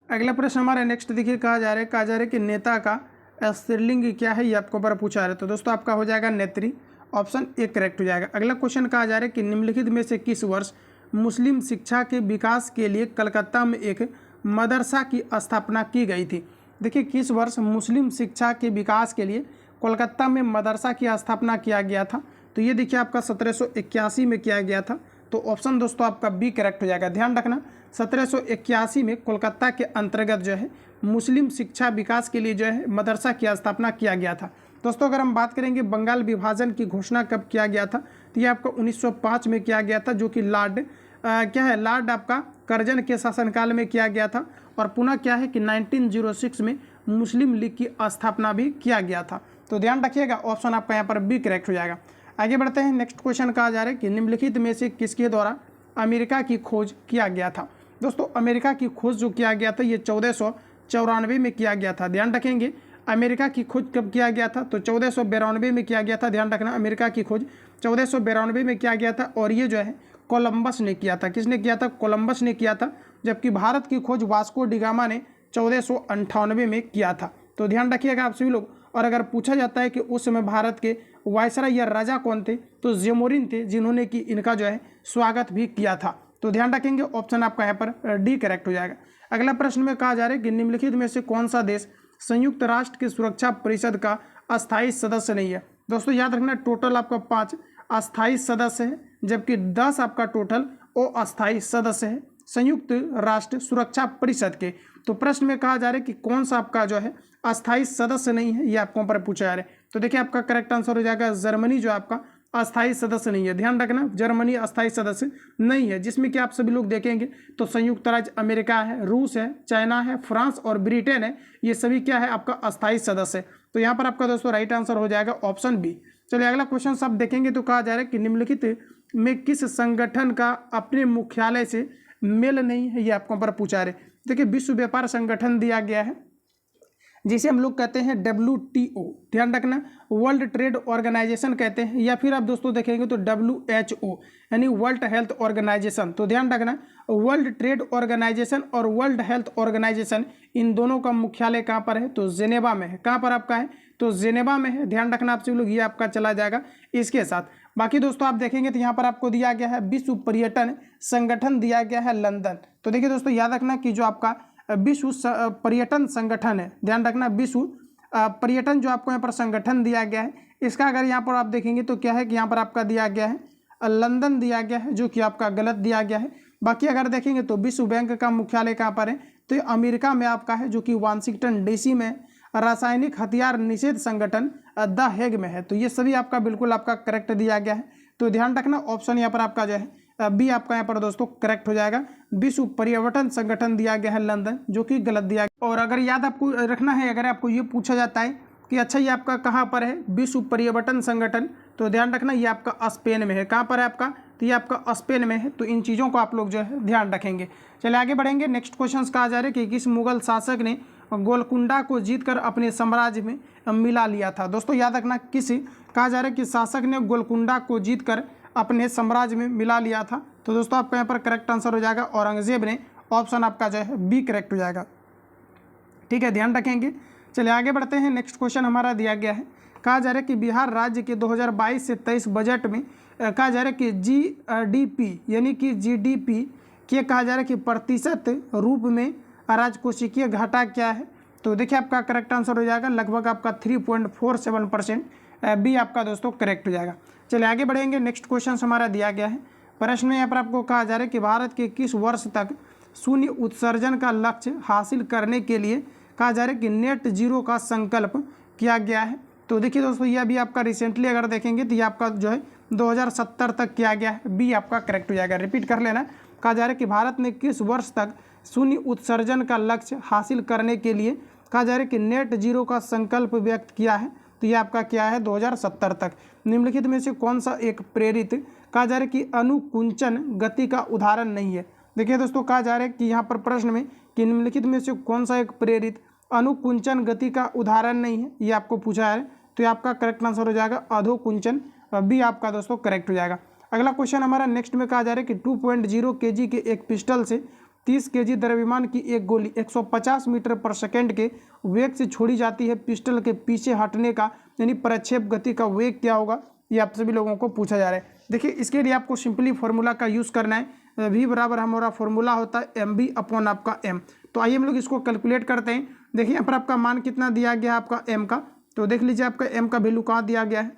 अगला प्रश्न हमारा नेक्स्ट देखिए, कहा जा रहा है कि नेता का स्त्रीलिंग क्या है, ये आपको पर पूछा है। तो दोस्तों आपका हो जाएगा नेत्री, ऑप्शन ए करेक्ट हो जाएगा। अगला क्वेश्चन कहा जा रहा है कि निम्नलिखित में से किस वर्ष मुस्लिम शिक्षा के विकास के लिए कलकत्ता में एक मदरसा की स्थापना की गई थी। देखिए किस वर्ष मुस्लिम शिक्षा के विकास के लिए कोलकाता में मदरसा की स्थापना किया गया था। तो ये देखिए आपका 1781 में किया गया था। तो ऑप्शन दोस्तों आपका बी करेक्ट हो जाएगा। ध्यान रखना 1781 में कोलकाता के अंतर्गत जो है मुस्लिम शिक्षा विकास के लिए जो है मदरसा की स्थापना किया गया था। दोस्तों अगर हम बात करेंगे बंगाल विभाजन की घोषणा कब किया गया था, तो ये आपका 1905 में किया गया था, जो कि लॉर्ड आपका कर्जन के शासनकाल में किया गया था। और पुनः क्या है कि 1906 में मुस्लिम लीग की स्थापना भी किया गया था। तो ध्यान रखिएगा ऑप्शन आपका यहाँ पर बी करेक्ट हो जाएगा। आगे बढ़ते हैं। नेक्स्ट क्वेश्चन कहा जा रहा है कि निम्नलिखित में से किसके द्वारा अमेरिका की खोज किया गया था। दोस्तों अमेरिका की खोज जो किया गया था ये 1494 में किया गया था। ध्यान रखेंगे अमेरिका की खोज कब किया गया था, तो 1492 में किया गया था। ध्यान रखना अमेरिका की खोज 1492 में किया गया था। और ये जो है कोलंबस ने किया था। किसने किया था? कोलंबस ने किया था। जबकि भारत की खोज वास्को डिगामा ने 1498 में किया था। तो ध्यान रखिएगा आप सभी लोग। और अगर पूछा जाता है कि उस समय भारत के वायसराय या राजा कौन थे, तो जेमोरिन थे, जिन्होंने कि इनका जो है स्वागत भी किया था। तो ध्यान रखेंगे ऑप्शन आपका यहाँ पर डी करेक्ट हो जाएगा। अगला प्रश्न में कहा जा रहा है कि निम्नलिखित में से कौन सा देश संयुक्त राष्ट्र की सुरक्षा परिषद का अस्थायी सदस्य नहीं है। दोस्तों याद रखना टोटल आपका 5 अस्थायी सदस्य है, जबकि 10 आपका टोटल अस्थायी सदस्य है संयुक्त राष्ट्र सुरक्षा परिषद के। तो प्रश्न में कहा जा रहा है कि कौन सा आपका जो है अस्थायी सदस्य नहीं है, ये आपको पर पूछा जा रहा है। तो देखिए आपका करेक्ट आंसर हो जाएगा जर्मनी जो आपका अस्थायी सदस्य नहीं है। ध्यान रखना जर्मनी अस्थायी सदस्य नहीं है, जिसमें कि आप सभी लोग देखेंगे तो संयुक्त राज्य अमेरिका है, रूस है, चाइना है, फ्रांस और ब्रिटेन है, ये सभी क्या है आपका अस्थायी सदस्य है। तो यहाँ पर आपका दोस्तों राइट आंसर हो जाएगा ऑप्शन बी। चलिए अगला क्वेश्चन आप देखेंगे तो कहा जा रहा है कि निम्नलिखित में किस संगठन का अपने मुख्यालय से मेल नहीं है, ये आपको पर पूछा रहे। देखिए विश्व व्यापार संगठन दिया गया है, जिसे हम लोग कहते हैं WTO। ध्यान रखना वर्ल्ड ट्रेड ऑर्गेनाइजेशन कहते हैं, या फिर आप दोस्तों देखेंगे तो WHO यानी वर्ल्ड हेल्थ ऑर्गेनाइजेशन। तो ध्यान रखना वर्ल्ड ट्रेड ऑर्गेनाइजेशन और वर्ल्ड हेल्थ ऑर्गेनाइजेशन इन दोनों का मुख्यालय कहाँ पर है, तो जेनेवा में है। कहाँ पर आपका है, तो जेनेवा में है। ध्यान रखना आप सभी लोग, ये आपका चला जाएगा इसके साथ। बाकी दोस्तों आप देखेंगे तो यहाँ पर आपको दिया गया है विश्व पर्यटन संगठन दिया गया है लंदन। तो देखिए दोस्तों याद रखना कि जो आपका विश्व पर्यटन संगठन है, ध्यान रखना विश्व पर्यटन जो आपको यहाँ पर संगठन दिया गया है, इसका अगर यहाँ पर आप देखेंगे तो क्या है कि यहाँ पर आपका दिया गया है लंदन दिया गया है, जो कि आपका गलत दिया गया है। बाकी अगर देखेंगे तो विश्व बैंक का मुख्यालय कहाँ पर है, तो ये अमेरिका में आपका है, जो कि वाशिंगटन डीसी में। रासायनिक हथियार निषेध संगठन द हेग में है। तो ये सभी आपका बिल्कुल आपका करेक्ट दिया गया है। तो ध्यान रखना ऑप्शन यहाँ पर आपका जो है बी आपका यहाँ पर दोस्तों करेक्ट हो जाएगा। विश्व पर्यटन संगठन दिया गया है लंदन, जो कि गलत दिया गया। और अगर याद आपको रखना है, अगर आपको ये पूछा जाता है कि अच्छा ये आपका कहाँ पर है विश्व पर्यटन संगठन, तो ध्यान रखना ये आपका स्पेन में है। कहाँ पर है आपका, तो ये आपका स्पेन में है। तो इन चीज़ों को आप लोग जो है ध्यान रखेंगे। चलिए आगे बढ़ेंगे। नेक्स्ट क्वेश्चन कहा जा रहा है कि किस मुगल शासक ने गोलकुंडा को जीतकर अपने साम्राज्य में मिला लिया था। दोस्तों याद रखना किस कहा जा रहा है कि शासक ने गोलकुंडा को जीतकर अपने साम्राज्य में मिला लिया था। तो दोस्तों आपका यहाँ पर करेक्ट आंसर हो जाएगा औरंगजेब ने। ऑप्शन आपका जो है बी करेक्ट हो जाएगा। ठीक है, ध्यान रखेंगे। चलिए आगे बढ़ते हैं। नेक्स्ट क्वेश्चन हमारा दिया गया है, कहा जा रहा है कि बिहार राज्य के 2022 से 23 बजट में कहा जा रहा है कि जीडीपी यानी कि जीडीपी के कहा जा रहा है कि प्रतिशत रूप में राजकोषीय घाटा क्या है। तो देखिए आपका करेक्ट आंसर हो जाएगा लगभग आपका 3.47%। बी आपका दोस्तों करेक्ट हो जाएगा। चलिए आगे बढ़ेंगे। नेक्स्ट क्वेश्चन हमारा दिया गया है, प्रश्न में यहाँ पर आपको कहा जा रहा है कि भारत के किस वर्ष तक शून्य उत्सर्जन का लक्ष्य हासिल करने के लिए कहा जा रहा है कि नेट जीरो का संकल्प किया गया है। तो देखिए दोस्तों ये अभी आपका रिसेंटली अगर देखेंगे तो ये आपका जो है 2070 तक किया गया है। बी आपका करेक्ट हो जाएगा। रिपीट कर लेना, कहा जा रहा है कि भारत ने किस वर्ष तक शून्य उत्सर्जन का लक्ष्य हासिल करने के लिए कहा जा रहा है कि नेट जीरो का संकल्प व्यक्त किया है। तो ये आपका क्या है 2070 तक। निम्नलिखित में से कौन सा एक प्रेरित कहा जा रहा है कि अनुकुंचन गति का उदाहरण नहीं है। देखिए दोस्तों कहा जा रहा है कि यहाँ पर प्रश्न में कि निम्नलिखित में से कौन सा एक प्रेरित अनुकुंचन गति का उदाहरण नहीं है, ये आपको पूछा है। तो ये आपका करेक्ट आंसर हो जाएगा अधोकुंचन। बी आपका दोस्तों करेक्ट हो जाएगा। अगला क्वेश्चन हमारा नेक्स्ट में कहा जा रहा है कि 2.0 kg के एक पिस्टल से 30 kg द्रव्यमान की एक गोली 150 मीटर पर सेकेंड के वेग से छोड़ी जाती है। पिस्टल के पीछे हटने का यानी प्रक्षेप गति का वेग क्या होगा, ये आप सभी लोगों को पूछा जा रहा है। देखिए इसके लिए आपको सिंपली फॉर्मूला का यूज़ करना है। वी बराबर हमारा फॉर्मूला होता है एम बी अपॉन आपका एम। तो आइए हम लोग इसको कैलकुलेट करते हैं। देखिए यहाँ पर आपका मान कितना दिया गया है आपका एम का, तो देख लीजिए आपका एम का वैल्यू कहाँ दिया गया है।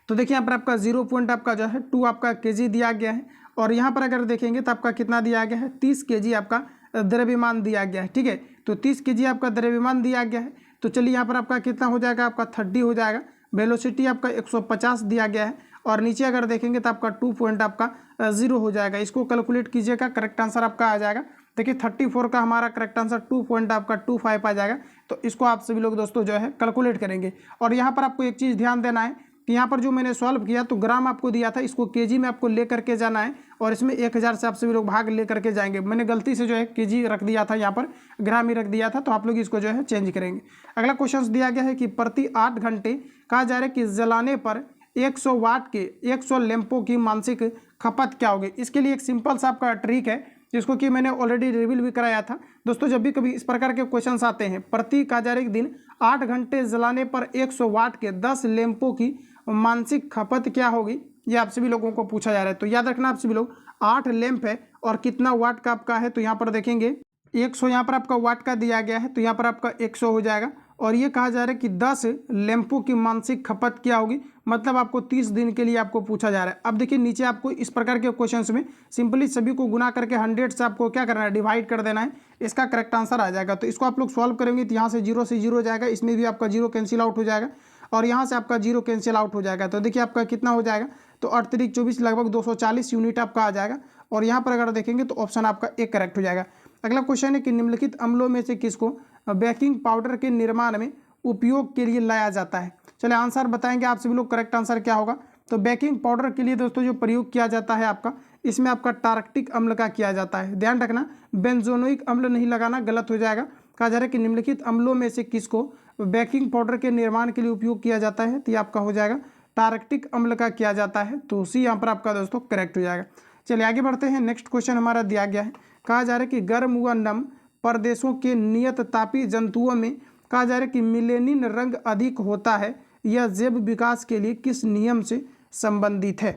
तो देखिए यहाँ पर आपका 0 पॉइंट आपका जो है 2 आपका केजी दिया गया है। और यहाँ पर अगर देखेंगे तो आपका कितना दिया गया है 30 kg आपका द्रव्यमान दिया गया है। ठीक है, तो 30 kg आपका द्रव्यमान दिया गया है। तो चलिए यहाँ पर आपका कितना हो जाएगा, आपका 30 हो जाएगा। वेलोसिटी आपका 150 दिया गया है। और नीचे अगर देखेंगे तो आपका 2 पॉइंट आपका 0 हो जाएगा। इसको कैलकुलेट कीजिएगा, करेक्ट आंसर आपका आ जाएगा। देखिए 34 का हमारा करेक्ट आंसर 2 पॉइंट आपका 25 आ जाएगा। तो इसको आप सभी लोग दोस्तों जो है कैलकुलेट करेंगे। और यहाँ पर आपको एक चीज़ ध्यान देना है कि यहाँ पर जो मैंने सॉल्व किया तो ग्राम आपको दिया था, इसको केजी में आपको ले करके जाना है। और इसमें 1000 से आप सभी लोग भाग ले करके जाएंगे। मैंने गलती से जो है केजी रख दिया था, यहाँ पर ग्राम ही रख दिया था। तो आप लोग इसको जो है चेंज करेंगे। अगला क्वेश्चन दिया गया है कि प्रति 8 घंटे कहा जा रहा है कि जलाने पर 100 वाट के 100 लैंपों की मानसिक खपत क्या होगी। इसके लिए एक सिंपल सा आपका ट्रिक है, जिसको कि मैंने ऑलरेडी रिवील भी कराया था। दोस्तों जब भी कभी इस प्रकार के क्वेश्चंस आते हैं, प्रति कहा जा रहा है कि दिन 8 घंटे जलाने पर 100 वाट के 10 लैंपों की मानसिक खपत क्या होगी, ये आप सभी लोगों को पूछा जा रहा है। तो याद रखना आप सभी लोग 8 लैंप है और कितना वाट का आपका है, तो यहाँ पर देखेंगे 100 यहाँ पर आपका वाट का दिया गया है। तो यहाँ पर आपका 100 हो जाएगा। और ये कहा जा रहा है कि 10 लैंपों की मानसिक खपत क्या होगी, मतलब आपको 30 दिन के लिए आपको पूछा जा रहा है। अब देखिए नीचे आपको इस प्रकार के क्वेश्चंस में सिंपली सभी को गुना करके 100 से आपको क्या करना है, डिवाइड कर देना है। इसका करेक्ट आंसर आ जाएगा। तो इसको आप लोग सॉल्व करेंगे तो यहाँ से 0 से 0 हो जाएगा, इसमें भी आपका 0 कैंसिल आउट हो जाएगा और यहाँ से आपका 0 कैंसिल आउट हो जाएगा। तो देखिए आपका कितना हो जाएगा, तो 8 3 24 लगभग 240 यूनिट आपका आ जाएगा। और यहाँ पर अगर देखेंगे तो ऑप्शन आपका एक करेक्ट हो जाएगा। अगला क्वेश्चन है कि निम्नलिखित अम्लों में से किसको बेकिंग पाउडर के निर्माण में उपयोग के लिए लाया जाता है। चलिए आंसर बताएंगे आप सभी लोग, करेक्ट आंसर क्या होगा। तो बेकिंग पाउडर के लिए दोस्तों जो प्रयोग किया जाता है आपका, इसमें आपका टार्क्टिक अम्ल का किया जाता है। ध्यान रखना बेंजोनोइक अम्ल नहीं लगाना, गलत हो जाएगा। कहा जा रहा है कि निम्नलिखित अम्लों में से किसको बेकिंग पाउडर के निर्माण के लिए उपयोग किया जाता है, तो ये आपका हो जाएगा टार्क्टिक अम्ल का किया जाता है। तो सी यहाँ पर आपका दोस्तों करेक्ट हो जाएगा। चलिए आगे बढ़ते हैं। नेक्स्ट क्वेश्चन हमारा दिया गया है, कहा जा रहा है कि गर्म व नम प्रदेशों के नियत तापी जंतुओं में कहा जा रहा है कि मिलेनिन रंग अधिक होता है, यह जैव विकास के लिए किस नियम से संबंधित है।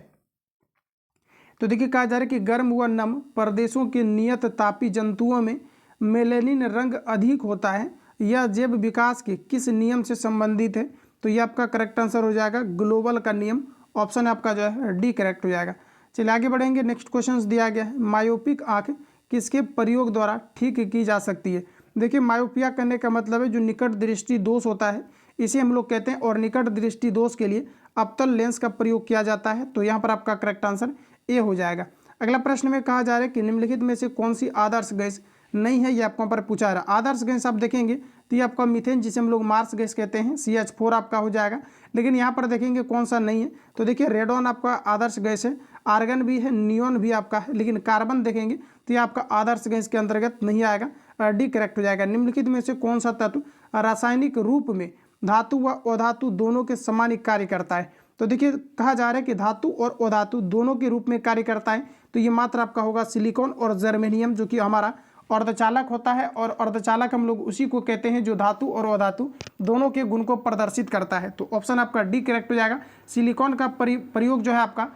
तो देखिए कहा जा रहा है कि गर्म व नम प्रदेशों के नियत तापी जंतुओं में मेलेनिन रंग अधिक होता है, यह जैव विकास के किस नियम से संबंधित है? तो ये आपका करेक्ट आंसर हो जाएगा ग्लोबल का नियम। ऑप्शन आपका जो है डी करेक्ट हो जाएगा। चलिए आगे बढ़ेंगे। नेक्स्ट क्वेश्चन दिया गया है, मायोपिक आंख किसके प्रयोग द्वारा ठीक की जा सकती है? देखिए मायोपिया करने का मतलब है जो निकट दृष्टि दोष होता है इसे हम लोग कहते हैं, और निकट दृष्टि दोष के लिए अवतल लेंस का प्रयोग किया जाता है। तो यहाँ पर आपका करेक्ट आंसर ए हो जाएगा। अगला प्रश्न में कहा जा रहा है कि निम्नलिखित में से कौन सी आदर्श गैस नहीं है, ये आपको यहाँ पर पूछा रहा है। आदर्श गैस आप देखेंगे तो ये आपका मीथेन जिसे हम लोग मार्स गैस कहते हैं, CH4 आपका हो जाएगा। लेकिन यहाँ पर देखेंगे कौन सा नहीं है, तो देखिए रेडॉन आपका आदर्श गैस है, आर्गन भी है, नियोन भी आपका है, लेकिन कार्बन देखेंगे तो ये आपका आदर्श गैस के अंतर्गत नहीं आएगा। डी करेक्ट हो जाएगा। निम्नलिखित में से कौन सा तत्व रासायनिक रूप में धातु व अधातु दोनों के समान कार्य करता है? तो देखिए कहा जा रहा है कि धातु और अधातु दोनों के रूप में कार्य करता है, तो ये मात्र आपका होगा सिलिकॉन और जर्मेनियम, जो कि हमारा अर्धचालक होता है। और अर्धचालक हम लोग उसी को कहते हैं जो धातु और अधातु दोनों के गुण को प्रदर्शित करता है। तो ऑप्शन आपका डी करेक्ट हो जाएगा। सिलिकॉन का प्रयोग जो है आपका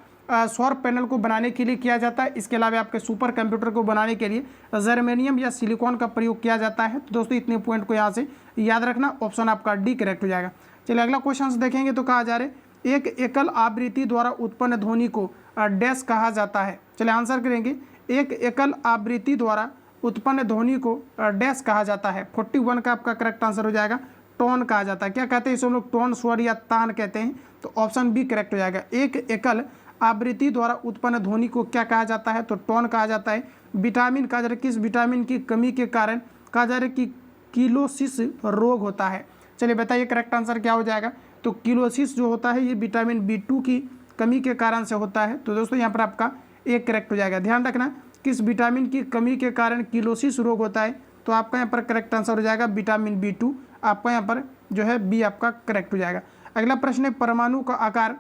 सौर पैनल को बनाने के लिए किया जाता है। इसके अलावा आपके सुपर कंप्यूटर को बनाने के लिए जर्मेनियम या सिलिकॉन का प्रयोग किया जाता है। तो दोस्तों इतने पॉइंट को यहाँ से याद रखना, ऑप्शन आपका डी करेक्ट हो जाएगा। चलिए अगला क्वेश्चन देखेंगे। तो कहा जा रहा है एक एकल आवृत्ति द्वारा उत्पन्न ध्वनि को डैश कहा जाता है। चलिए आंसर करेंगे, एक एकल आवृत्ति द्वारा उत्पन्न ध्वनि को डैश कहा जाता है। 41 का आपका करेक्ट आंसर हो जाएगा टोन कहा जाता है। क्या कहते हैं इसे हम लोग? टोन, स्वर या तान कहते हैं। तो ऑप्शन बी करेक्ट हो जाएगा। एक एकल आवृत्ति द्वारा उत्पन्न ध्वनि को क्या कहा जाता है? तो टोन कहा जाता है। विटामिन कहा जा रहा है, किस विटामिन की कमी के कारण कहा जा रहा है कि किलोसिस रोग होता है? चलिए बताइए करेक्ट आंसर क्या हो जाएगा? तो किलोसिस जो होता है ये विटामिन B2 की कमी के कारण से होता है। तो दोस्तों यहाँ पर आपका एक करेक्ट हो जाएगा। ध्यान रखना किस विटामिन की कमी के कारण किलोसिस रोग होता है? तो आपका यहाँ पर करेक्ट आंसर हो जाएगा विटामिन B2। आपका यहाँ पर जो है बी आपका करेक्ट हो जाएगा। अगला प्रश्न है, परमाणु का आकार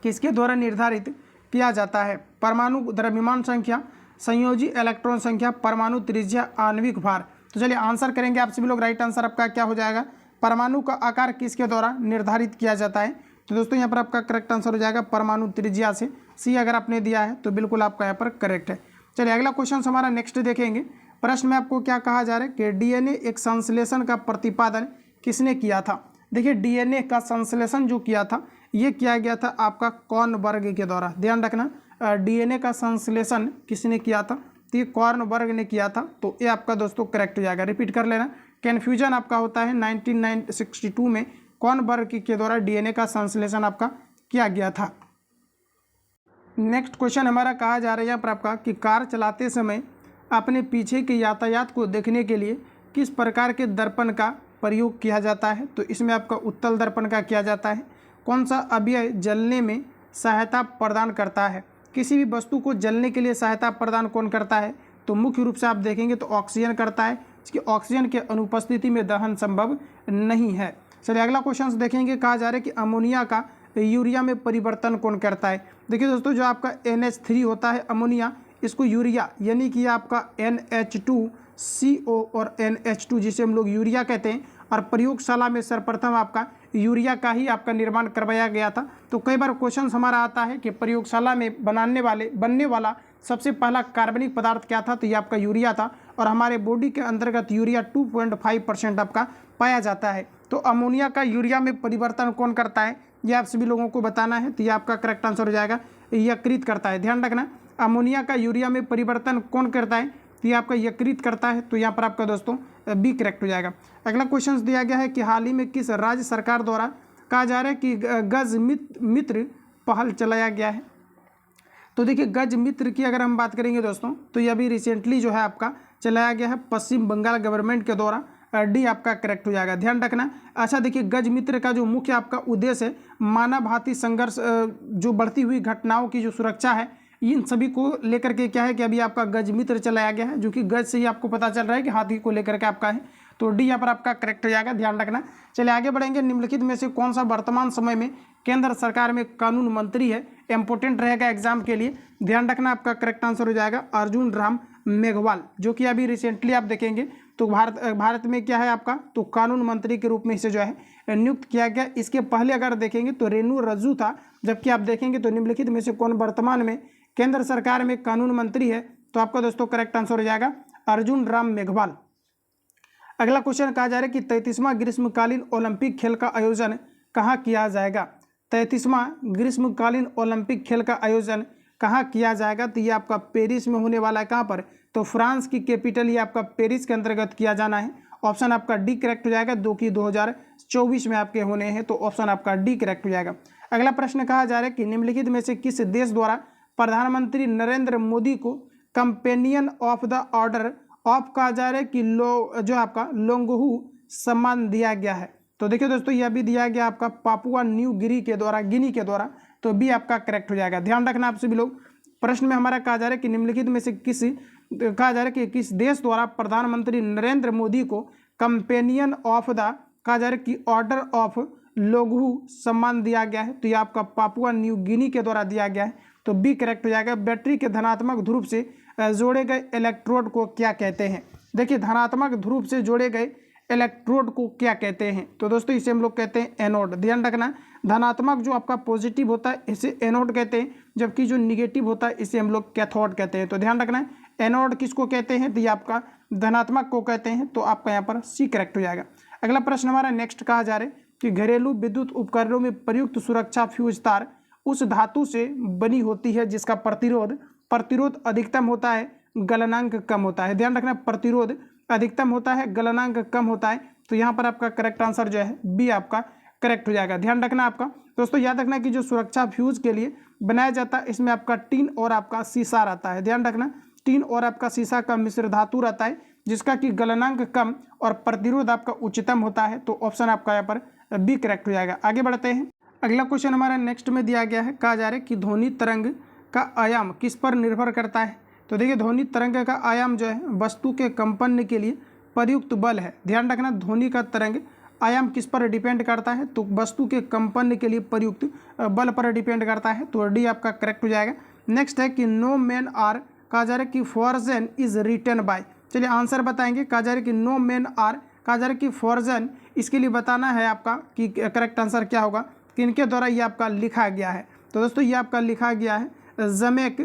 किसके द्वारा निर्धारित किया जाता है? परमाणु द्रव्यमान संख्या, संयोजी इलेक्ट्रॉन संख्या, परमाणु त्रिज्या, आणविक भार। तो चलिए आंसर करेंगे आप सभी लोग। राइट आंसर आपका क्या हो जाएगा? परमाणु का आकार किसके द्वारा निर्धारित किया जाता है? तो दोस्तों यहाँ पर आपका करेक्ट आंसर हो जाएगा परमाणु त्रिज्या से। सी अगर आपने दिया है तो बिल्कुल आपका यहाँ पर करेक्ट है। चलिए अगला क्वेश्चन हमारा नेक्स्ट देखेंगे। प्रश्न में आपको क्या कहा जा रहा है कि डीएनए एक संश्लेषण का प्रतिपादन किसने किया था? देखिए डीएनए का संश्लेषण जो किया था ये किया गया था आपका कॉर्नबर्ग के द्वारा। ध्यान रखना डीएनए का संश्लेषण किसने किया था? तो ये कॉर्नबर्ग ने किया था। तो ये आपका दोस्तों करेक्ट हो जाएगा। रिपीट कर लेना, कन्फ्यूजन आपका होता है 1962 में कॉर्नबर्ग के द्वारा डीएनए का संश्लेषण आपका किया गया था। नेक्स्ट क्वेश्चन हमारा कहा जा रहा है यहाँ पर आपका कि कार चलाते समय अपने पीछे के यातायात को देखने के लिए किस प्रकार के दर्पण का प्रयोग किया जाता है? तो इसमें आपका उत्तल दर्पण का किया जाता है। कौन सा अवयव जलने में सहायता प्रदान करता है? किसी भी वस्तु को जलने के लिए सहायता प्रदान कौन करता है? तो मुख्य रूप से आप देखेंगे तो ऑक्सीजन करता है। इसकी ऑक्सीजन के अनुपस्थिति में दहन संभव नहीं है। चलिए अगला क्वेश्चन देखेंगे। कहा जा रहा है कि अमोनिया का यूरिया में परिवर्तन कौन करता है? देखिए दोस्तों जो आपका NH3 होता है अमोनिया, इसको यूरिया यानी कि आपका NH2CO और NH2 जिसे हम लोग यूरिया कहते हैं, और प्रयोगशाला में सर्वप्रथम आपका यूरिया का ही आपका निर्माण करवाया गया था। तो कई बार क्वेश्चन हमारा आता है कि प्रयोगशाला में बनने वाला सबसे पहला कार्बनिक पदार्थ क्या था? तो ये आपका यूरिया था। और हमारे बॉडी के अंतर्गत यूरिया 2.5% आपका पाया जाता है। तो अमोनिया का यूरिया में परिवर्तन कौन करता है ये आप सभी लोगों को बताना है। तो ये आपका करेक्ट आंसर हो जाएगा यकृत करता है। ध्यान रखना अमोनिया का यूरिया में परिवर्तन कौन करता है? तो ये आपका यकृत करता है। तो यहाँ पर आपका दोस्तों बी करेक्ट हो जाएगा। अगला क्वेश्चन दिया गया है कि हाल ही में किस राज्य सरकार द्वारा कहा जा रहा है कि गज मित्र पहल चलाया गया है? तो देखिए गज मित्र की अगर हम बात करेंगे दोस्तों तो ये अभी रिसेंटली जो है आपका चलाया गया है पश्चिम बंगाल गवर्नमेंट के द्वारा। डी आपका करेक्ट हो जाएगा। ध्यान रखना। अच्छा देखिए गज मित्र का जो मुख्य आपका उद्देश्य है मानवहाथी संघर्ष जो बढ़ती हुई घटनाओं की जो सुरक्षा है इन सभी को लेकर के क्या है कि अभी आपका गज मित्र चलाया गया है, जो कि गज से ही आपको पता चल रहा है कि हाथी को लेकर के आपका है। तो डी यहाँ पर आपका करेक्ट हो जाएगा। ध्यान रखना। चलिए आगे बढ़ेंगे। निम्नलिखित में से कौन सा वर्तमान समय में केंद्र सरकार में कानून मंत्री है? इंपॉर्टेंट रहेगा एग्जाम के लिए। ध्यान रखना आपका करेक्ट आंसर हो जाएगा अर्जुन राम मेघवाल, जो कि अभी रिसेंटली आप देखेंगे तो भारत में क्या है आपका तो कानून मंत्री के रूप में इसे जो है नियुक्त किया गया। इसके पहले अगर देखेंगे तो रेणु रज्जू था, जबकि आप देखेंगे तो निम्नलिखित में से कौन वर्तमान में केंद्र सरकार में कानून मंत्री है? तो आपका दोस्तों करेक्ट आंसर हो जाएगा अर्जुन राम मेघवाल। अगला क्वेश्चन कहा जा रहा है कि 33वां ग्रीष्मकालीन ओलंपिक खेल का आयोजन कहाँ किया जाएगा। 33वां ग्रीष्मकालीन ओलंपिक खेल का आयोजन कहाँ किया जाएगा, तो ये आपका पेरिस में होने वाला है। कहाँ पर, तो फ्रांस की कैपिटल ये आपका पेरिस के अंतर्गत किया जाना है। ऑप्शन आपका डी करेक्ट हो जाएगा, 2024 में आपके होने हैं, तो ऑप्शन आपका डी करेक्ट हो जाएगा। अगला प्रश्न कहा जा रहा है कि निम्नलिखित में से किस देश द्वारा प्रधानमंत्री नरेंद्र मोदी को companion of the order of कहा जा रहा है कि जो आपका लोंगहू सम्मान दिया गया है। तो देखिए दोस्तों, यह भी दिया गया आपका पापुआ न्यू गिनी के द्वारा, तो बी आपका करेक्ट हो जाएगा। ध्यान रखना आप सभी लोग, प्रश्न में हमारा कहा जा रहा है कि निम्नलिखित में से कहा जा रहा है कि किस देश द्वारा प्रधानमंत्री नरेंद्र मोदी को कंपेनियन ऑफ द कहा जा रहा है कि ऑर्डर ऑफ लोंगहू सम्मान दिया गया है, तो यह आपका पापुआ न्यू गिनी के द्वारा दिया गया है, तो बी करेक्ट हो जाएगा। बैटरी के धनात्मक ध्रुव से जोड़े गए इलेक्ट्रोड को क्या कहते हैं। देखिए, धनात्मक ध्रुव से जोड़े गए इलेक्ट्रोड को क्या कहते हैं, तो दोस्तों इसे हम लोग कहते हैं एनोड। ध्यान रखना, धनात्मक जो आपका पॉजिटिव होता है इसे एनोड कहते हैं, जबकि जो निगेटिव होता है इसे हम लोग कैथोड कहते हैं। तो ध्यान रखना, एनोड किसको कहते हैं, तो ये आपका धनात्मक को कहते हैं, तो आपका यहाँ पर सी करेक्ट हो जाएगा। अगला प्रश्न हमारा नेक्स्ट कहा जा रहा है कि घरेलू विद्युत उपकरणों में प्रयुक्त सुरक्षा फ्यूज तार उस धातु से बनी होती है जिसका प्रतिरोध अधिकतम होता है, गलनांक कम होता है। ध्यान रखना, प्रतिरोध अधिकतम होता है, गलनांक कम होता है, तो यहाँ पर आपका करेक्ट आंसर जो है बी आपका करेक्ट हो जाएगा। ध्यान रखना आपका दोस्तों, याद रखना कि जो सुरक्षा फ्यूज के लिए बनाया जाता है इसमें आपका टीन और आपका सीसा रहता है। ध्यान रखना, टीन और आपका सीसा का मिश्र धातु रहता है जिसका कि गलनांक कम और प्रतिरोध आपका उच्चतम होता है, तो ऑप्शन आपका यहाँ पर बी करेक्ट हो जाएगा। आगे बढ़ते हैं, अगला क्वेश्चन हमारा नेक्स्ट में दिया गया है, कहा जा रहा है कि ध्वनि तरंग का आयाम किस पर निर्भर करता है। तो देखिए, ध्वनि तरंग का आयाम जो है वस्तु के कंपन के लिए प्रयुक्त बल है। ध्यान रखना, ध्वनि का तरंग आयाम किस पर डिपेंड करता है, तो वस्तु के कंपन के लिए प्रयुक्त बल पर डिपेंड करता है, तो डी आपका करेक्ट हो जाएगा। नेक्स्ट है कि नो मैन आर कहा जा रहा है कि फॉर्जन इज रिटन बाय। चलिए आंसर बताएंगे। कहा जा रहा है कि नो मैन आर, कहा जा रहा है कि फॉर्जन, इसके लिए बताना है आपका कि करेक्ट आंसर क्या होगा, किनके द्वारा ये आपका लिखा गया है। तो दोस्तों ये आपका लिखा गया है जमेक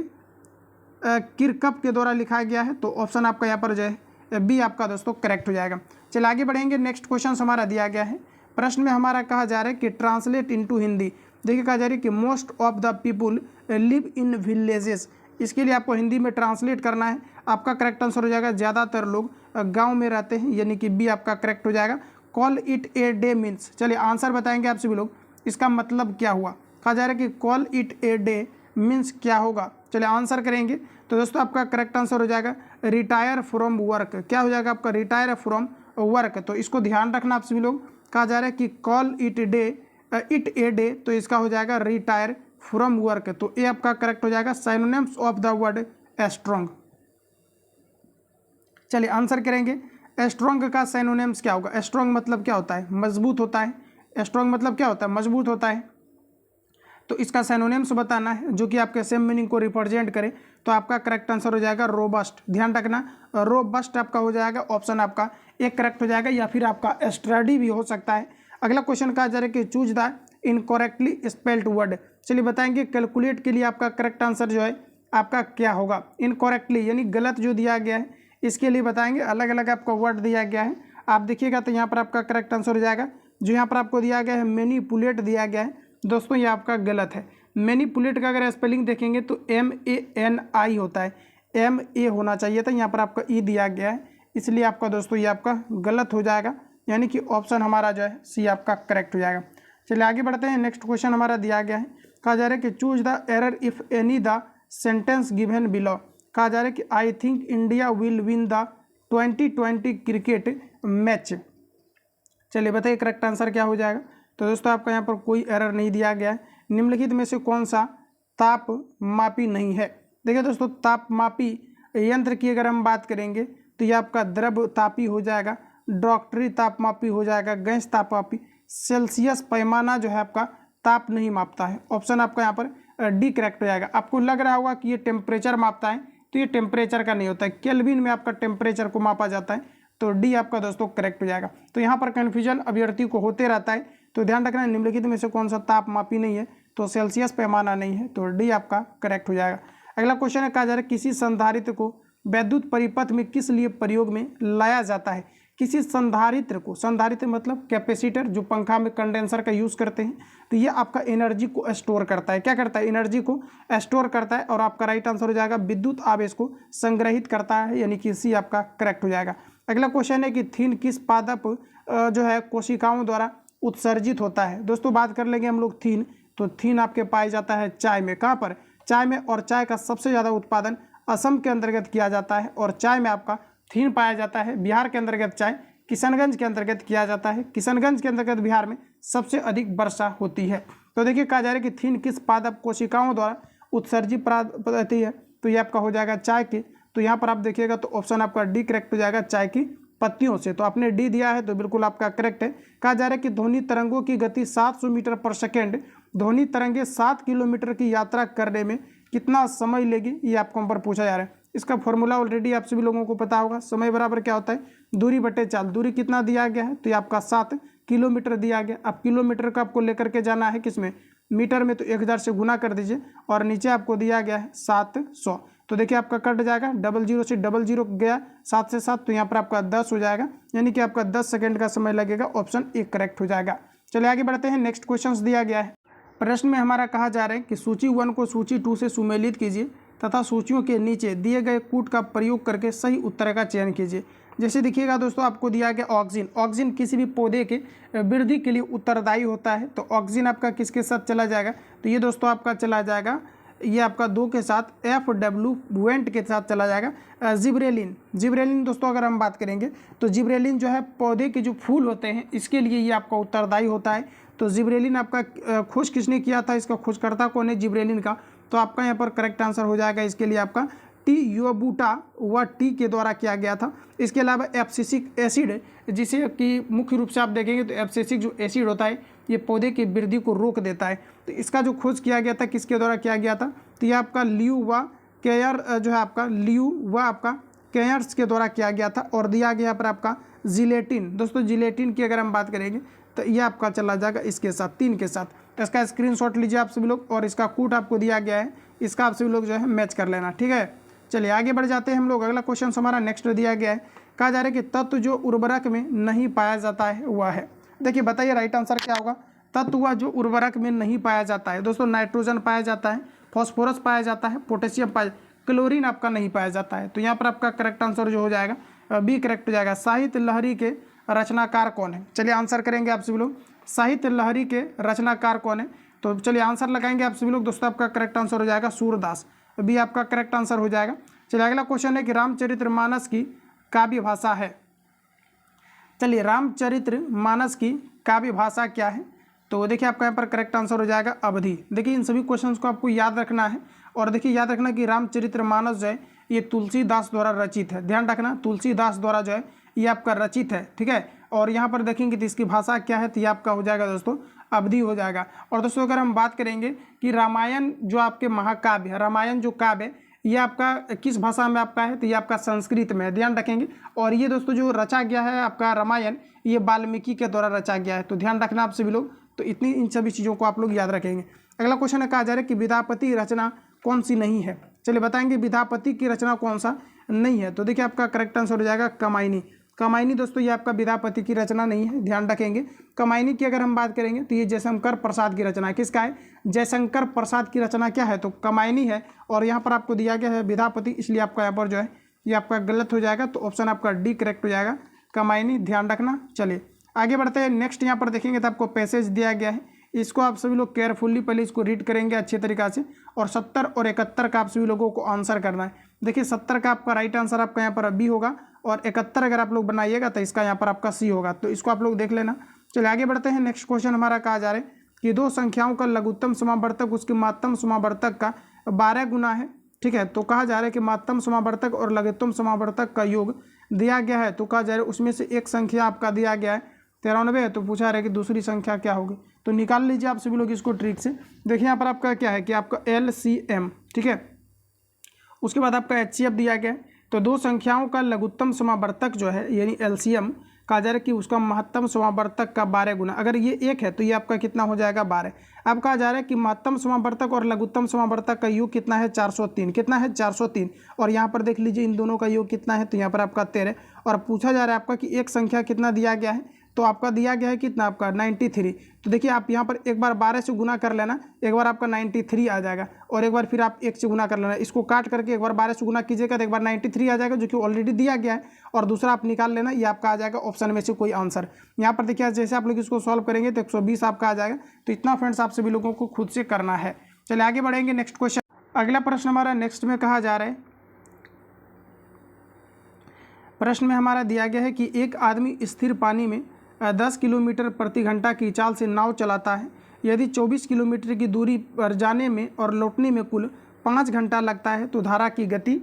किरकप के द्वारा लिखा गया है, तो ऑप्शन आपका यहाँ पर जो है बी आपका दोस्तों करेक्ट हो जाएगा। चलिए आगे बढ़ेंगे, नेक्स्ट क्वेश्चन हमारा दिया गया है, प्रश्न में हमारा कहा जा रहा है कि ट्रांसलेट इनटू हिंदी। देखिए, कहा जा रहा है कि most of the people live in villages, इसके लिए आपको हिंदी में ट्रांसलेट करना है। आपका करेक्ट आंसर हो जाएगा ज़्यादातर लोग गाँव में रहते हैं, यानी कि बी आपका करेक्ट हो जाएगा। Call it a day means, चलिए आंसर बताएंगे आप सभी लोग, इसका मतलब क्या हुआ। कहा जा रहा है कि call it a day means क्या होगा। चलिए आंसर करेंगे, तो दोस्तों आपका करेक्ट आंसर हो जाएगा रिटायर फ्रॉम वर्क। क्या हो जाएगा आपका, रिटायर फ्रॉम वर्क, तो इसको ध्यान रखना आप सभी लोग। कहा जा रहा है कि कॉल इट ए डे, तो इसका हो जाएगा रिटायर फ्रॉम वर्क, तो ए आपका करेक्ट हो जाएगा। Synonyms of the word strong, चलिए आंसर करेंगे। स्ट्रॉन्ग का साइनोनिम्स क्या होगा। स्ट्रॉन्ग मतलब क्या होता है, मजबूत होता है। स्ट्रॉन्ग मतलब क्या होता है, मजबूत होता है, तो इसका साइनोनिम्स बताना है जो कि आपके सेम मीनिंग को रिप्रेजेंट करे, तो आपका करेक्ट आंसर हो जाएगा रोबस्ट। ध्यान रखना, रोबस्ट आपका हो जाएगा, ऑप्शन आपका एक करेक्ट हो जाएगा, या फिर आपका स्टडी भी हो सकता है। अगला क्वेश्चन कहा जा रहा है कि choose the incorrectly spelled word. चलिए बताएंगे, कैलकुलेट के लिए आपका करेक्ट आंसर जो है आपका क्या होगा। इनकरेक्टली यानी गलत जो दिया गया है, इसके लिए बताएंगे, अलग अलग आपका वर्ड दिया गया है, आप देखिएगा तो यहाँ पर आपका करेक्ट आंसर हो जाएगा। जो यहाँ पर आपको दिया गया है मैनिपुलेट दिया गया है, दोस्तों ये आपका गलत है। मैनिपुलेट का अगर स्पेलिंग देखेंगे तो MANI होता है, MA होना चाहिए था, यहाँ पर आपका E दिया गया है, इसलिए आपका दोस्तों ये आपका गलत हो जाएगा, यानी कि ऑप्शन हमारा जो है सी आपका करेक्ट हो जाएगा। चलिए आगे बढ़ते हैं, नेक्स्ट क्वेश्चन हमारा दिया गया है, कहा जा रहा है कि choose the error if any the sentence given below. कहा जा रहा है कि I think India will win the 2020 cricket match. चलिए बताइए करेक्ट आंसर क्या हो जाएगा। तो दोस्तों आपका यहाँ पर कोई एरर नहीं दिया गया है। निम्नलिखित में से कौन सा ताप मापी नहीं है। देखिए दोस्तों, ताप मापी यंत्र की अगर हम बात करेंगे तो ये आपका द्रव तापी हो जाएगा, डॉक्टरी ताप मापी हो जाएगा, गैस ताप मापी। सेल्सियस पैमाना जो है आपका ताप नहीं मापता है, ऑप्शन आपका यहाँ पर डी करेक्ट हो जाएगा। आपको लग रहा होगा कि ये टेम्परेचर मापता है, तो ये टेम्परेचर का नहीं होता है, केल्विन में आपका टेम्परेचर को मापा जाता है, तो डी आपका दोस्तों करेक्ट हो जाएगा। तो यहाँ पर कन्फ्यूजन अभ्यर्थी को होते रहता है, तो ध्यान रखना निम्नलिखित में से कौन सा ताप मापी नहीं है, तो सेल्सियस पैमाना नहीं है, तो डी आपका करेक्ट हो जाएगा। अगला क्वेश्चन है, कहा जा रहा है किसी संधारित्र को वैद्युत परिपथ में किस लिए प्रयोग में लाया जाता है। किसी संधारित्र को, संधारित्र मतलब कैपेसिटर, जो पंखा में कंडेंसर का यूज़ करते हैं, तो ये आपका एनर्जी को स्टोर करता है। क्या करता है? एनर्जी को स्टोर करता है। और आपका राइट आंसर हो जाएगा विद्युत आवेश को संग्रहित करता है, यानी कि सी आपका करेक्ट हो जाएगा। अगला क्वेश्चन है कि थीन किस पादप जो है कोशिकाओं द्वारा उत्सर्जित होता है। दोस्तों बात कर लेंगे हम लोग थीन, तो थीन आपके पाया जाता है चाय में। कहाँ पर? चाय में। और चाय का सबसे ज़्यादा उत्पादन असम के अंतर्गत किया जाता है। और चाय में आपका थीन पाया जाता है। बिहार के अंतर्गत चाय किशनगंज के अंतर्गत किया जाता है। किशनगंज के अंतर्गत बिहार में सबसे अधिक वर्षा होती है। तो देखिए कहा जा रहा है कि थीन किस पादप कोशिकाओं द्वारा उत्सर्जित होती है, तो ये आपका हो जाएगा चाय की। तो यहाँ पर आप देखिएगा तो ऑप्शन आपका डी करेक्ट हो जाएगा, चाय की पत्तियों से। तो आपने डी दिया है तो बिल्कुल आपका करेक्ट है। कहा जा रहा है कि ध्वनि तरंगों की गति 700 मीटर पर सेकेंड, ध्वनि तरंगे 7 किलोमीटर की यात्रा करने में कितना समय लेगी, ये आपको पर पूछा जा रहा है। इसका फॉर्मूला ऑलरेडी आप सभी लोगों को पता होगा। समय बराबर क्या होता है? दूरी बटे चाल। दूरी कितना दिया गया है? तो ये आपका 7 किलोमीटर दिया गया। अब किलोमीटर का आपको लेकर के जाना है किसमें? मीटर में। तो 1000 से गुना कर दीजिए और नीचे आपको दिया गया है 700। तो देखिए आपका कट जाएगा, 00 से 00 गया 7 से 7, तो यहाँ पर आपका 10 हो जाएगा, यानी कि आपका 10 सेकंड का समय लगेगा। ऑप्शन ए करेक्ट हो जाएगा। चलिए आगे बढ़ते हैं। नेक्स्ट क्वेश्चन दिया गया है। प्रश्न में हमारा कहा जा रहा है कि सूची 1 को सूची 2 से सुमेलित कीजिए तथा सूचियों के नीचे दिए गए कूट का प्रयोग करके सही उत्तर का चयन कीजिए। जैसे देखिएगा दोस्तों, आपको दिया गया ऑक्सीजन। ऑक्सीजन किसी भी पौधे के वृद्धि के लिए उत्तरदायी होता है। तो ऑक्सीजन आपका किसके साथ चला जाएगा? तो ये दोस्तों आपका चला जाएगा, ये आपका 2 के साथ FW बुएंट के साथ चला जाएगा। जिब्रेलिन, जिब्रेलिन दोस्तों अगर हम बात करेंगे तो जिब्रेलिन जो है पौधे के जो फूल होते हैं इसके लिए ये आपका उत्तरदायी होता है। तो जिब्रेलिन आपका खोज किसने किया था? इसका खोजकर्ता कौन है? जिब्रेलिन का। तो आपका यहाँ पर करेक्ट आंसर हो जाएगा इसके लिए आपका टी योबूटा, वह टी के द्वारा किया गया था। इसके अलावा एब्सिसिक एसिड, जिसे कि मुख्य रूप से आप देखेंगे तो एब्सिसिक जो एसिड होता है ये पौधे की वृद्धि को रोक देता है। तो इसका जो खोज किया गया था किसके द्वारा किया गया था? तो ये आपका लियू व केयर जो है आपका लियू व आपका केयर्स के द्वारा किया गया था। और दिया गया पर आपका जिलेटिन। दोस्तों जिलेटिन की अगर हम बात करेंगे तो ये आपका चला जाएगा इसके साथ, 3 के साथ। इसका स्क्रीनशॉट लीजिए आप सभी लोग, और इसका कूट आपको दिया गया है, इसका आप सभी लोग जो है मैच कर लेना, ठीक है। चलिए आगे बढ़ जाते हैं हम लोग। अगला क्वेश्चन हमारा नेक्स्ट दिया गया है। कहा जा रहा है कि तत्व जो उर्वरक में नहीं पाया जाता है वह है। देखिए बताइए राइट आंसर क्या होगा? तत्व वह जो उर्वरक में नहीं पाया जाता है। दोस्तों नाइट्रोजन पाया जाता है, फॉस्फोरस पाया जाता है, पोटेशियम पाया, क्लोरीन आपका नहीं पाया जाता है। तो यहाँ पर आपका करेक्ट आंसर जो हो जाएगा बी करेक्ट हो जाएगा। साहित्य लहरी के रचनाकार कौन है? चलिए आंसर करेंगे आप सभी लोग। साहित्य लहरी के रचनाकार कौन है? तो चलिए आंसर लगाएंगे आप सभी लोग। दोस्तों आपका करेक्ट आंसर हो जाएगा सूरदास, बी आपका करेक्ट आंसर हो जाएगा। चलिए अगला क्वेश्चन है कि रामचरितमानस की काव्य भाषा है। चलिए रामचरितमानस की काव्य भाषा क्या है? तो देखिए आपका यहाँ पर करेक्ट आंसर हो जाएगा अवधि। देखिए इन सभी क्वेश्चंस को आपको याद रखना है। और देखिए याद रखना कि रामचरितमानस जो है ये तुलसीदास द्वारा रचित है। ध्यान रखना तुलसीदास द्वारा जो है ये आपका रचित है, ठीक है। और यहाँ पर देखेंगे तो इसकी भाषा क्या है, तो ये आपका हो जाएगा दोस्तों अवधि हो जाएगा। और दोस्तों अगर हम बात करेंगे कि रामायण जो आपके महाकाव्य है, रामायण जो काव्य है ये आपका किस भाषा में आपका है? तो ये आपका संस्कृत में है, ध्यान रखेंगे। और ये दोस्तों जो रचा गया है आपका रामायण ये वाल्मीकि के द्वारा रचा गया है। तो ध्यान रखना आप सभी लोग। तो इतनी इन सभी चीज़ों को आप लोग याद रखेंगे। अगला क्वेश्चन है कहा जा रहा है कि विद्यापति रचना कौन सी नहीं है? चलिए बताएंगे विद्यापति की रचना कौन सा नहीं है? तो देखिए आपका करेक्ट आंसर हो जाएगा कमायनी। कमायनी दोस्तों ये आपका विद्यापति की रचना नहीं है, ध्यान रखेंगे। कमायनी की अगर हम बात करेंगे तो ये जयशंकर प्रसाद की रचना है। किसका है? जयशंकर प्रसाद की रचना क्या है? तो कमायनी है। और यहाँ पर आपको दिया गया है विद्यापति, इसलिए आपका यहाँ पर जो है ये आपका गलत हो जाएगा। तो ऑप्शन आपका डी करेक्ट हो जाएगा, कमायनी, ध्यान रखना। चलिए आगे बढ़ते हैं। नेक्स्ट यहाँ पर देखेंगे तो आपको पैसेज दिया गया है, इसको आप सभी लोग केयरफुल्ली पहले इसको रीड करेंगे अच्छे तरीक़ा से। और 70 और 71 का आप सभी लोगों को आंसर करना है। देखिए 70 का आपका राइट आंसर आपका यहाँ पर बी होगा, और 71 अगर आप लोग बनाइएगा तो इसका यहाँ पर आपका सी होगा। तो इसको आप लोग देख लेना। चलिए आगे बढ़ते हैं। नेक्स्ट क्वेश्चन हमारा कहा जा रहा है कि 2 संख्याओं का लघुत्तम समावर्तक उसके महत्तम समावर्तक का 12 गुना है, ठीक है। तो कहा जा रहा है कि महत्तम समावर्तक और लघुत्तम समावर्तक का योग दिया गया है। तो कहा जा रहा है उसमें से एक संख्या आपका दिया गया है 93 है। तो पूछा रहा है कि दूसरी संख्या क्या होगी? तो निकाल लीजिए आप सभी लोग इसको ट्रिक से। देखिए यहाँ पर आपका क्या है कि आपका LCM, ठीक है। उसके बाद आपका HCF दिया गया है। तो 2 संख्याओं का लघुत्तम समावर्तक जो है यानी LCM कहा जा रहा है कि उसका महत्तम समावर्तक का 12 गुना। अगर ये 1 है तो ये आपका कितना हो जाएगा 12। अब कहा जा रहा है कि महत्तम समावर्तक और लघुत्तम समावर्तक का योग कितना है 403। कितना है 403। और यहाँ पर देख लीजिए इन दोनों का योग कितना है, तो यहाँ पर आपका 13। और पूछा जा रहा है आपका कि एक संख्या कितना दिया गया है, तो आपका दिया गया है कितना आपका 93। तो देखिए आप यहाँ पर एक बार 12 से गुना कर लेना, एक बार आपका 93 आ जाएगा, और एक बार फिर आप 1 से गुना कर लेना। इसको काट करके एक बार 12 से गुना कीजिएगा तो एक बार 93 आ जाएगा, जो कि ऑलरेडी दिया गया है। और दूसरा आप निकाल लेना, ये आपका आ जाएगा ऑप्शन में से कोई आंसर। यहाँ पर देखिए जैसे आप लोग इसको सॉल्व करेंगे तो 120 आपका आ जाएगा। तो इतना फ्रेंड्स आप सभी लोगों को खुद से करना है। चलिए आगे बढ़ेंगे नेक्स्ट क्वेश्चन। अगला प्रश्न हमारा नेक्स्ट में कहा जा रहा है, प्रश्न में हमारा दिया गया है कि एक आदमी स्थिर पानी में 10 किलोमीटर प्रति घंटा की चाल से नाव चलाता है। यदि 24 किलोमीटर की दूरी पर जाने में और लौटने में कुल 5 घंटा लगता है तो धारा की गति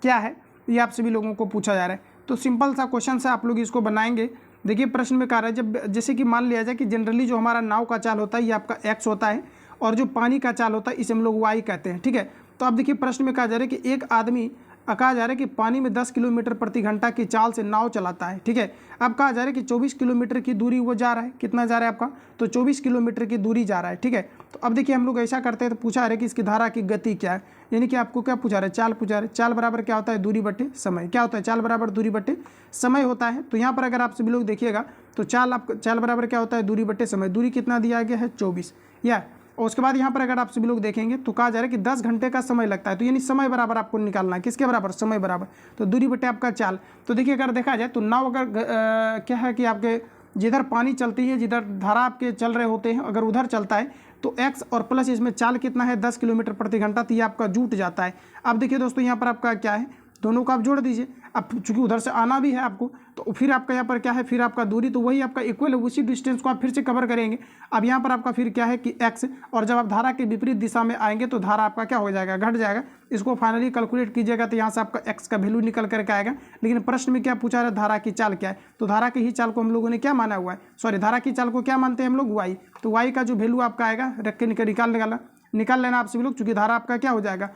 क्या है, ये आप सभी लोगों को पूछा जा रहा है। तो सिंपल सा क्वेश्चन से आप लोग इसको बनाएंगे। देखिए प्रश्न में कह रहा है, जब जैसे कि मान लिया जाए कि जनरली जो हमारा नाव का चाल होता है ये आपका x होता है, और जो पानी का चाल होता है इसे हम लोग y कहते हैं। ठीक है, तो अब देखिए प्रश्न में कहा जा रहा है कि एक आदमी कहा जा रहा है कि पानी में 10 किलोमीटर प्रति घंटा की चाल से नाव चलाता है। ठीक है, अब कहा जा रहा है कि 24 किलोमीटर की दूरी वो जा रहा है। कितना जा रहा है आपका, तो 24 किलोमीटर की दूरी जा रहा है। ठीक है, तो अब देखिए हम लोग ऐसा करते हैं, तो पूछा है कि इसकी धारा की गति क्या है, यानी कि आपको क्या पूछा रहा है, चाल पूछा रहा है। चाल बराबर क्या होता है, दूरी बटे समय। क्या होता है, चाल बराबर दूरी बटे समय होता है। तो यहाँ पर अगर आप सभी लोग देखिएगा तो चाल बराबर क्या होता है, दूरी बटे समय। दूरी कितना दिया गया है 24, या और उसके बाद यहाँ पर अगर आप सभी लोग देखेंगे तो कहा जा रहा है कि 10 घंटे का समय लगता है। तो यानी समय बराबर आपको निकालना है, किसके बराबर, समय बराबर। तो दूरी बटे आपका चाल। तो देखिए अगर देखा जाए तो नाव अगर क्या है कि आपके जिधर पानी चलती है, जिधर धारा आपके चल रहे होते हैं, अगर उधर चलता है तो x और प्लस इसमें चाल कितना है 10 किलोमीटर प्रति घंटा, तो ये आपका जुट जाता है। अब देखिए दोस्तों यहाँ पर आपका क्या है, दोनों को आप जोड़ दीजिए। अब चूंकि उधर से आना भी है आपको, तो फिर आपका यहाँ पर क्या है, फिर आपका दूरी तो वही आपका इक्वल है, उसी डिस्टेंस को आप फिर से कवर करेंगे। अब यहाँ पर आपका फिर क्या है कि x, और जब आप धारा के विपरीत दिशा में आएंगे तो धारा आपका क्या हो जाएगा, घट जाएगा। इसको फाइनली कैलकुलेट कीजिएगा तो यहाँ से आपका x का वैल्यू निकल करके आएगा। लेकिन प्रश्न में क्या पूछा रहा है, धारा की चाल क्या है, तो धारा की ही चाल को हम लोगों ने क्या माना हुआ है, सॉरी धारा की चाल को क्या मानते हैं हम लोग, y। तो y का जो वैल्यू आपका आएगा रख के निकाल लेना आप सभी लोग, चूँकि धारा आपका क्या हो जाएगा,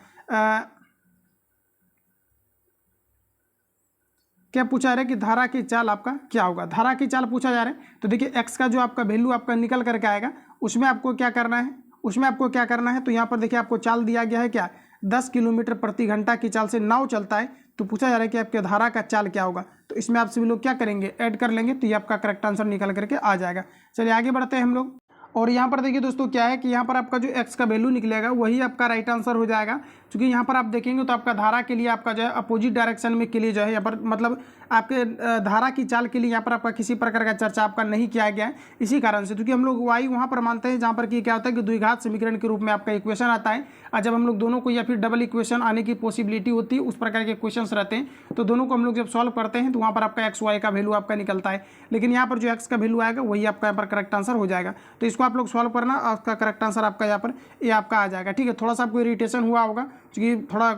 क्या पूछा जा रहा है कि धारा की चाल आपका क्या होगा, धारा की चाल पूछा जा रहा है। तो देखिए x का जो आपका वैल्यू आपका निकल करके आएगा, उसमें आपको क्या करना है, तो यहाँ पर देखिए आपको चाल दिया गया है क्या, 10 किलोमीटर प्रति घंटा की चाल से नाव चलता है। तो पूछा जा रहा है कि आपके धारा का चाल क्या होगा, तो इसमें आप सभी लोग क्या करेंगे, ऐड कर लेंगे, तो ये आपका करेक्ट आंसर निकल करके आ जाएगा। चलिए आगे बढ़ते हैं हम लोग। और यहाँ पर देखिए दोस्तों क्या है कि यहाँ पर आपका जो x का वैल्यू निकलेगा वही आपका राइट आंसर हो जाएगा। क्योंकि यहाँ पर आप देखेंगे तो आपका धारा के लिए आपका जो है अपोजिट डायरेक्शन में के लिए जो है यहाँ पर मतलब आपके धारा की चाल के लिए यहाँ पर आपका किसी प्रकार का चर्चा आपका नहीं किया गया है, इसी कारण से। क्योंकि हम लोग y वहाँ पर मानते हैं जहाँ पर कि क्या होता है कि द्विघात समीकरण के रूप में आपका इक्वेशन आता है, और जब हम लोग दोनों को या फिर डबल इक्वेशन आने की पॉसिबिलिटी होती है, उस प्रकार के क्वेश्चन रहते हैं, तो दोनों को हम लोग जब सॉल्व करते हैं तो वहाँ पर आपका एक्स वाई का वैल्यू आपका निकलता है। लेकिन यहाँ पर जो एक्स का वैल्यू आएगा वही आपका यहाँ पर करेक्ट आंसर हो जाएगा। तो इसको आप लोग सॉल्व करना, आपका करेक्ट आंसर आपका यहाँ पर ये आपका आ जाएगा। ठीक है, थोड़ा सा आपको इरिटेशन हुआ होगा क्योंकि थोड़ा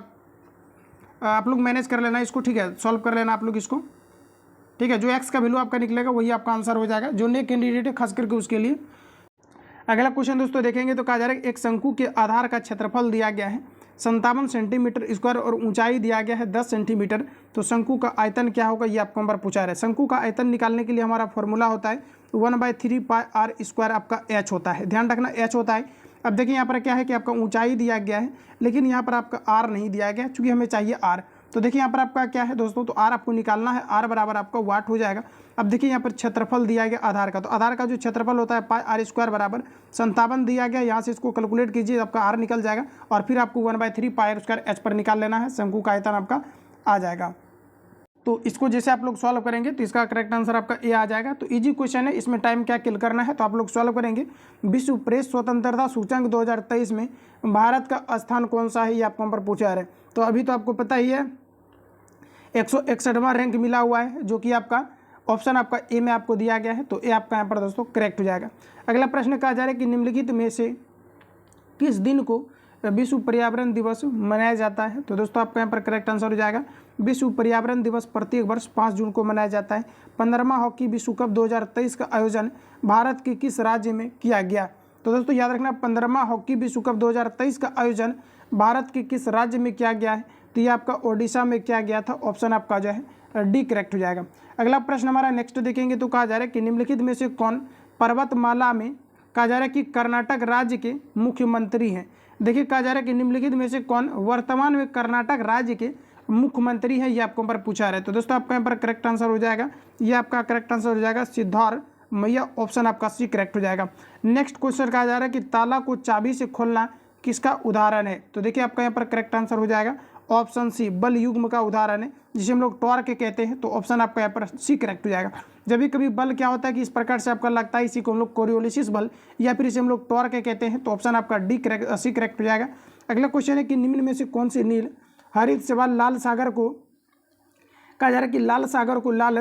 आप लोग मैनेज कर लेना इसको। ठीक है, सॉल्व कर लेना आप लोग इसको। ठीक है, जो एक्स का वैल्यू आपका निकलेगा वही आपका आंसर हो जाएगा, जो नए कैंडिडेट है खास करके उसके लिए। अगला क्वेश्चन दोस्तों देखेंगे तो कहा जा रहा है एक शंकु के आधार का क्षेत्रफल दिया गया है 57 सेंटीमीटर स्क्वायर और ऊंचाई दिया गया है 10 सेंटीमीटर। तो शंकु का आयतन क्या होगा, ये आपको नंबर पूछा रहा है। शंकु का आयतन निकालने के लिए हमारा फॉर्मूला होता है 1/3 पाई आर स्क्वायर आपका h होता है, ध्यान रखना h होता है। अब देखिए यहाँ पर क्या है कि आपका ऊंचाई दिया गया है, लेकिन यहाँ पर आपका r नहीं दिया गया चूँकि हमें चाहिए r। तो देखिए यहाँ पर आपका क्या है दोस्तों, तो r आपको निकालना है, r बराबर आपका वाट हो जाएगा। अब देखिए यहाँ पर क्षेत्रफल दिया गया आधार का, तो आधार का जो क्षेत्रफल होता है पाई आर स्क्वायर बराबर 57 दिया गया। यहाँ से इसको कैलकुलेट कीजिए, आपका r निकल जाएगा, और फिर आपको 1/3 पाई आर स्क्वायर h पर निकाल लेना है, शंकु का आयतन आपका आ जाएगा। तो इसको जैसे आप लोग सॉल्व करेंगे तो इसका करेक्ट आंसर आपका ए आ जाएगा। तो इजी क्वेश्चन है, इसमें टाइम क्या किल करना है, तो आप लोग सॉल्व करेंगे। विश्व प्रेस स्वतंत्रता सूचकांक 2023 में भारत का स्थान कौन सा है, ये आपको नंबर पूछा है। तो अभी तो आपको पता ही है 161वां रैंक मिला हुआ है, जो कि आपका ऑप्शन आपका ए में आपको दिया गया है। तो ए आपका यहाँ पर दोस्तों करेक्ट हो जाएगा। अगला प्रश्न कहा जा रहा है कि निम्नलिखित में से किस दिन को विश्व पर्यावरण दिवस मनाया जाता है। तो दोस्तों आपका यहाँ पर करेक्ट आंसर हो जाएगा विश्व पर्यावरण दिवस प्रत्येक वर्ष 5 जून को मनाया जाता है। 15वां हॉकी विश्व कप 2023 का आयोजन भारत के किस राज्य में किया गया। तो दोस्तों याद रखना 15वां हॉकी विश्व कप 2023 का आयोजन भारत के किस राज्य में किया गया है, तो ये आपका ओडिशा में किया गया था। ऑप्शन आपका जो है डी करेक्ट हो जाएगा। अगला प्रश्न हमारा नेक्स्ट देखेंगे तो कहा जा रहा है कि निम्नलिखित में से कौन पर्वतमाला में कहा जा रहा है कि कर्नाटक राज्य के मुख्यमंत्री हैं। देखिए कहा जा रहा है कि निम्नलिखित में से कौन वर्तमान में कर्नाटक राज्य के मुख्यमंत्री है, ये आपको यहाँ पर पूछा रहा है। तो दोस्तों आपका यहाँ पर करेक्ट आंसर हो जाएगा, ये आपका करेक्ट आंसर हो जाएगा सिद्धारमैया, ऑप्शन आपका सी करेक्ट हो जाएगा। नेक्स्ट क्वेश्चन कहा जा रहा है कि ताला को चाबी से खोलना किसका उदाहरण है। तो देखिए आपका यहाँ पर करेक्ट आंसर हो जाएगा ऑप्शन सी, बल युग्म का उदाहरण है जिसे हम लोग टॉर्क कहते हैं। तो ऑप्शन आपका यहाँ पर सी करेक्ट हो जाएगा। जब भी कभी बल क्या होता है कि इस प्रकार से आपका लगता है, इसी को हम लोग कोरियोलिसिस बल या फिर इसे हम लोग टॉर्क कहते हैं। तो ऑप्शन आपका डी करेक्ट, सी करेक्ट हो जाएगा। अगला क्वेश्चन है कि निम्न में से कौन से नील हरित शैवाल लाल सागर को कहा जा रहा है कि लाल सागर को लाल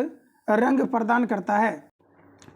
रंग प्रदान करता है।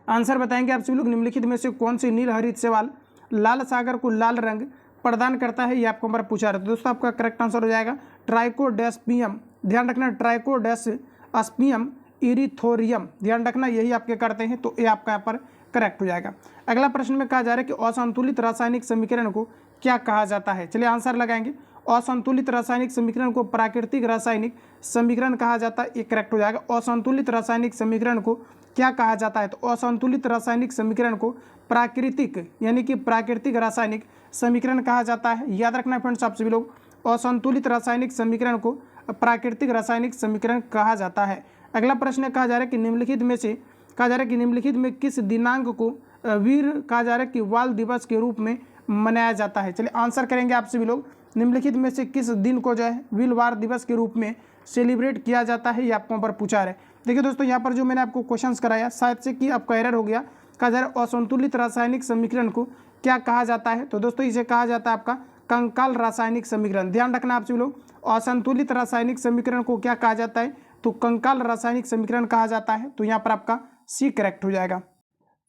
आंसर बताएंगे आप सभी लोग, निम्नलिखित में से कौन से नील हरित शैवाल लाल सागर को लाल रंग प्रदान करता है, ये आपको हमारा पूछा रहा है। तो दोस्तों आपका करेक्ट आंसर हो जाएगा ट्राइकोडेस्पियम, ध्यान रखना ट्राइकोडेस्पियम इरिथोरियम, ध्यान रखना यही आपके करते हैं। तो ये आपका यहाँ पर करेक्ट हो जाएगा। अगला प्रश्न में कहा जा रहा है कि असंतुलित रासायनिक समीकरण को क्या कहा जाता है। चलिए आंसर लगाएंगे। असंतुलित रासायनिक समीकरण को प्राकृतिक रासायनिक समीकरण कहा जाता है, ये करेक्ट हो जाएगा। असंतुलित रासायनिक समीकरण को क्या कहा जाता है। तो असंतुलित रासायनिक समीकरण को प्राकृतिक यानी कि प्राकृतिक रासायनिक समीकरण कहा जाता है। याद रखना फ्रेंड्स आप सभी लोग, असंतुलित रासायनिक समीकरण को प्राकृतिक रासायनिक समीकरण कहा जाता है। अगला प्रश्न कहा जा रहा है कि निम्नलिखित में से कहा जा रहा है कि निम्नलिखित में किस दिनांक को वीर कहा जा रहा है कि बाल दिवस के रूप में मनाया जाता है। चलिए आंसर करेंगे आप सभी लोग, निम्नलिखित में से किस दिन को जो है वीर बाल दिवस के रूप में सेलिब्रेट किया जाता है, ये आपको यहाँ पर पूछा है। देखिए दोस्तों यहाँ पर जो मैंने आपको क्वेश्चंस कराया शायद से कि आपका एरर हो गया। कहा जा रहा है असंतुलित रासायनिक समीकरण को क्या कहा जाता है। तो दोस्तों इसे कहा जाता है आपका कंकाल रासायनिक समीकरण। ध्यान रखना आप सभी लोग, असंतुलित रासायनिक समीकरण को क्या कहा जाता है, तो कंकाल रासायनिक समीकरण कहा जाता है। तो यहाँ पर आपका सी करेक्ट हो जाएगा।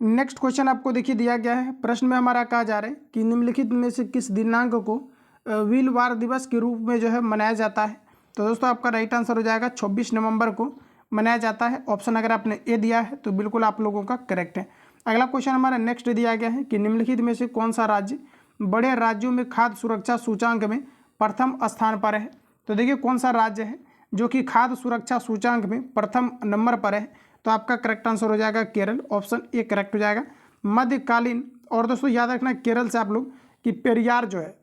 नेक्स्ट क्वेश्चन आपको देखिए दिया गया है। प्रश्न में हमारा कहा जा रहा है कि निम्नलिखित में से किस दिनांक को व्हील बार दिवस के रूप में जो है मनाया जाता है। तो दोस्तों आपका राइट आंसर हो जाएगा 26 नवंबर को मनाया जाता है। ऑप्शन अगर आपने ए दिया है तो बिल्कुल आप लोगों का करेक्ट है। अगला क्वेश्चन हमारा नेक्स्ट दिया गया है कि निम्नलिखित में से कौन सा राज्य बड़े राज्यों में खाद्य सुरक्षा सूचांक में प्रथम स्थान पर है। तो देखिए कौन सा राज्य है जो कि खाद्य सुरक्षा सूचांक में प्रथम नंबर पर है। तो आपका करेक्ट आंसर हो जाएगा केरल, ऑप्शन ए करेक्ट हो जाएगा। मध्यकालीन, और दोस्तों याद रखना केरल से आप लोग कि पेरियार जो है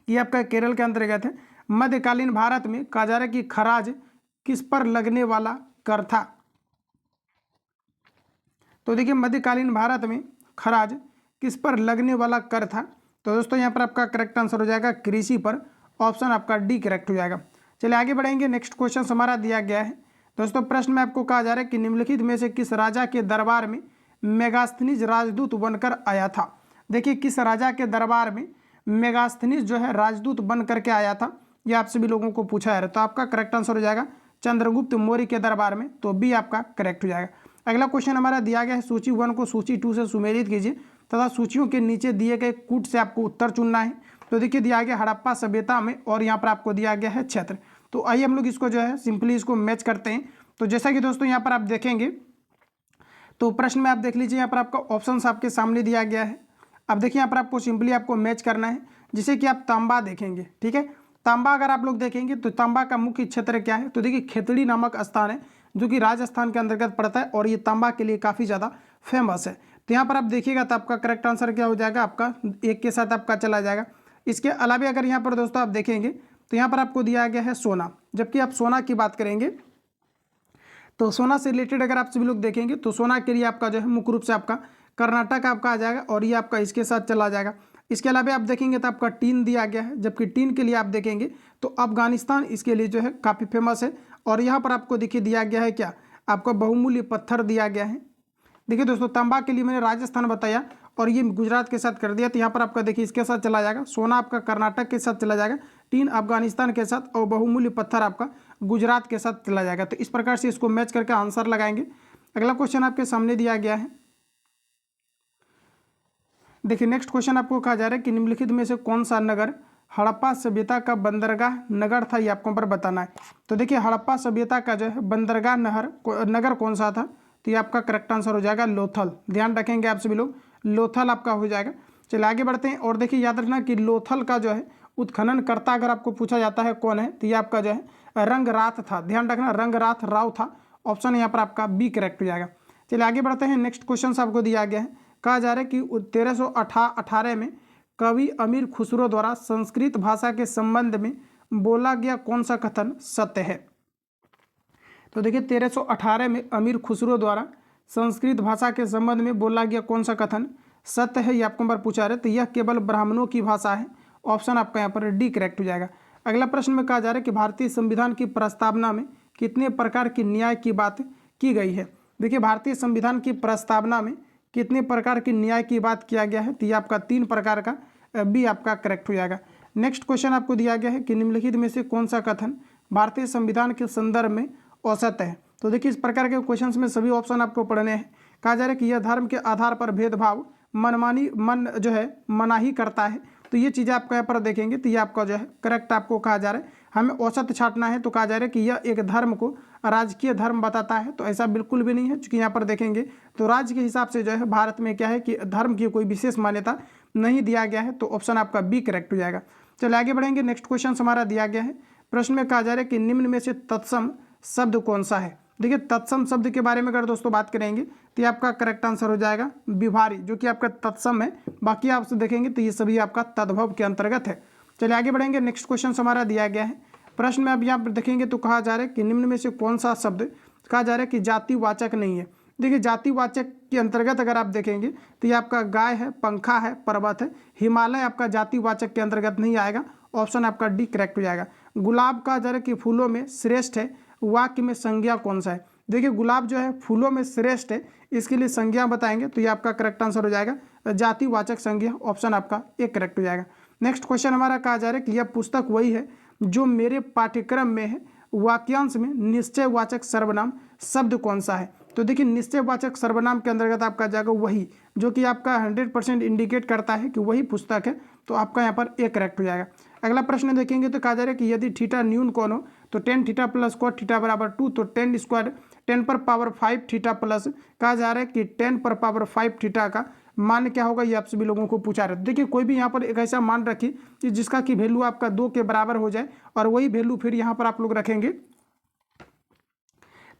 ये आपका केरल के अंतर्गत है। मध्यकालीन भारत में कहा जा रहा है कि खराज किस पर लगने वाला कर था। तो देखिए मध्यकालीन भारत में खराज किस पर लगने वाला कर था। तो दोस्तों यहाँ पर आपका करेक्ट आंसर हो जाएगा कृषि पर, ऑप्शन आपका डी करेक्ट हो जाएगा। चलिए आगे बढ़ेंगे। नेक्स्ट क्वेश्चन हमारा दिया गया है दोस्तों, प्रश्न में आपको कहा जा रहा है कि निम्नलिखित में से किस राजा के दरबार में मेगास्थनीज राजदूत बनकर आया था। देखिए किस राजा के दरबार में मेगास्थनीज जो है राजदूत बन करके आया था, यह आप सभी लोगों को पूछा है। तो आपका करेक्ट आंसर हो जाएगा चंद्रगुप्त मौर्य के दरबार में। तो बी आपका करेक्ट हो जाएगा। अगला क्वेश्चन हमारा दिया गया है सूची 1 को सूची 2 से सुमेलित कीजिए तथा सूचियों के नीचे दिए गए कूट से आपको उत्तर चुनना है। तो देखिए दिया गया हड़प्पा सभ्यता में और यहाँ पर आपको दिया गया है क्षेत्र। तो आइए हम लोग इसको जो है सिंपली इसको मैच करते हैं। तो जैसा कि दोस्तों यहाँ पर आप देखेंगे तो प्रश्न में आप देख लीजिए यहाँ पर आपका ऑप्शन आपके सामने दिया गया है। अब देखिए यहाँ पर आपको सिंपली आपको मैच करना है, जिसे कि आप तांबा देखेंगे। ठीक है, तांबा अगर आप लोग देखेंगे तो तांबा का मुख्य क्षेत्र क्या है। तो देखिए खेतड़ी नामक स्थान है जो कि राजस्थान के अंतर्गत पड़ता है और ये तांबा के लिए काफ़ी ज़्यादा फेमस है। तो यहाँ पर आप देखिएगा तो आपका करेक्ट आंसर क्या हो जाएगा, आपका एक के साथ आपका चला जाएगा। इसके अलावा अगर यहाँ पर दोस्तों आप देखेंगे तो यहाँ पर आपको दिया गया है सोना। जबकि आप सोना की बात करेंगे तो सोना से रिलेटेड अगर आप सभी लोग देखेंगे तो सोना के लिए आपका जो है मुख्य रूप से आपका कर्नाटक आपका आ जाएगा और ये आपका इसके साथ चला जाएगा। इसके अलावा आप देखेंगे तो आपका टीन दिया गया है, जबकि टीन के लिए आप देखेंगे तो अफगानिस्तान इसके लिए जो है काफ़ी फेमस है। और यहाँ पर आपको देखिए दिया गया है क्या, आपका बहुमूल्य पत्थर दिया गया है। देखिए दोस्तों तांबा के लिए मैंने राजस्थान बताया और ये गुजरात के साथ कर दिया। तो यहाँ पर आपका देखिए इसके साथ चला जाएगा, सोना आपका कर्नाटक के साथ चला जाएगा, टीन अफगानिस्तान के साथ और बहुमूल्य पत्थर आपका गुजरात के साथ चला जाएगा। तो इस प्रकार से इसको मैच करके आंसर लगाएंगे। अगला क्वेश्चन आपके सामने दिया गया है। देखिए नेक्स्ट क्वेश्चन आपको कहा जा रहा है कि निम्नलिखित में से कौन सा नगर हड़प्पा सभ्यता का बंदरगाह नगर था, ये आपको पर बताना है। तो देखिए हड़प्पा सभ्यता का जो है बंदरगाह नगर कौन सा था। तो ये आपका करेक्ट आंसर हो जाएगा लोथल। ध्यान रखेंगे आप सभी लोग, लोथल आपका हो जाएगा। चलिए आगे बढ़ते हैं और देखिए याद रखना कि लोथल का जो है उत्खननकर्ता अगर आपको पूछा जाता है कौन है, तो ये आपका जो है रंगराथ था। ध्यान रखना, रंगराथ राव था। ऑप्शन यहाँ पर आपका बी करेक्ट हो जाएगा। चलिए आगे बढ़ते हैं। नेक्स्ट क्वेश्चन आपको दिया गया है, कहा जा रहा है कि 1318 में कवि अमीर खुसरो द्वारा संस्कृत भाषा के संबंध में बोला गया कौन सा कथन सत्य है। तो देखिए 1318 में अमीर खुसरो द्वारा संस्कृत भाषा के संबंध में बोला गया कौन सा कथन सत्य है, ये आपको नंबर पूछा रहे, तो यह केवल ब्राह्मणों की भाषा है। ऑप्शन आपका यहाँ पर डी करेक्ट हो जाएगा। अगला प्रश्न में कहा जा रहा है कि भारतीय संविधान की प्रस्तावना में कितने प्रकार की न्याय की बात की गई है। देखिए भारतीय संविधान की प्रस्तावना में कितने प्रकार की न्याय की बात किया गया है, तो ये आपका 3 प्रकार का, बी आपका करेक्ट हो जाएगा। नेक्स्ट क्वेश्चन आपको दिया गया है कि निम्नलिखित में से कौन सा कथन भारतीय संविधान के संदर्भ में औसत है। तो देखिए इस प्रकार के क्वेश्चंस में सभी ऑप्शन आपको पढ़ने हैं। कहा जा रहा है कि यह धर्म के आधार पर भेदभाव मनाही करता है। तो ये चीज़ें आपको यहाँ पर देखेंगे तो ये आपका जो है करेक्ट आपको कहा जा रहा है। हमें औसत छांटना है तो कहा जा रहा है कि यह एक धर्म को राजकीय धर्म बताता है, तो ऐसा बिल्कुल भी नहीं है, क्योंकि यहाँ पर देखेंगे तो राज्य के हिसाब से जो है भारत में क्या है कि धर्म की कोई विशेष मान्यता नहीं दिया गया है। तो ऑप्शन आपका बी करेक्ट हो जाएगा। चलिए आगे बढ़ेंगे। नेक्स्ट क्वेश्चन हमारा दिया गया है, प्रश्न में कहा जा रहा है कि निम्न में से तत्सम शब्द कौन सा है। देखिए तत्सम शब्द के बारे में अगर दोस्तों बात करेंगे तो ये आपका करेक्ट आंसर हो जाएगा विभारी, जो कि आपका तत्सम है। बाकी आप देखेंगे तो ये सभी आपका तद्भव के अंतर्गत है। चलिए आगे बढ़ेंगे। नेक्स्ट क्वेश्चन हमारा दिया गया है, प्रश्न में अब यहाँ पर देखेंगे तो कहा जा रहा है कि निम्न में से कौन सा शब्द कहा जा रहा है कि जातिवाचक नहीं है। देखिए जातिवाचक के अंतर्गत अगर आप देखेंगे तो ये आपका गाय है, पंखा है, पर्वत है। हिमालय आपका जातिवाचक के अंतर्गत नहीं आएगा। ऑप्शन आपका डी करेक्ट हो जाएगा। गुलाब कहा जा रहा है कि फूलों में श्रेष्ठ है, वाक्य में संज्ञा कौन सा है। देखिए गुलाब जो है फूलों में श्रेष्ठ है, इसके लिए संज्ञा बताएंगे तो ये आपका करेक्ट आंसर हो जाएगा जातिवाचक संज्ञा। ऑप्शन आपका एक करेक्ट हो जाएगा। नेक्स्ट क्वेश्चन हमारा कहा जा रहा है कि यह पुस्तक वही है जो मेरे पाठ्यक्रम में है, वाक्यांश में निश्चयवाचक सर्वनाम शब्द कौन सा है। तो देखिए निश्चयवाचक सर्वनाम के अंतर्गत आपका जाएगा वही, जो कि आपका 100% इंडिकेट करता है कि वही पुस्तक है, तो आपका यहाँ पर एक करेक्ट हो जाएगा। अगला प्रश्न देखेंगे तो कहा जा रहा है कि यदि थीटा न्यून कौन हो तो tan theta plus cot theta बराबर 2, तो tan स्क्वायर 10 पर पावर 5 थीटा प्लस कहा जा रहा है कि 10 पर पावर 5 थीटा का मान क्या होगा, ये आप सभी लोगों को पूछा रहे। देखिए कोई भी यहाँ पर एक ऐसा मान रखिए कि जिसका कि वैल्यू आपका 2 के बराबर हो जाए, और वही वैल्यू फिर यहाँ पर आप लोग रखेंगे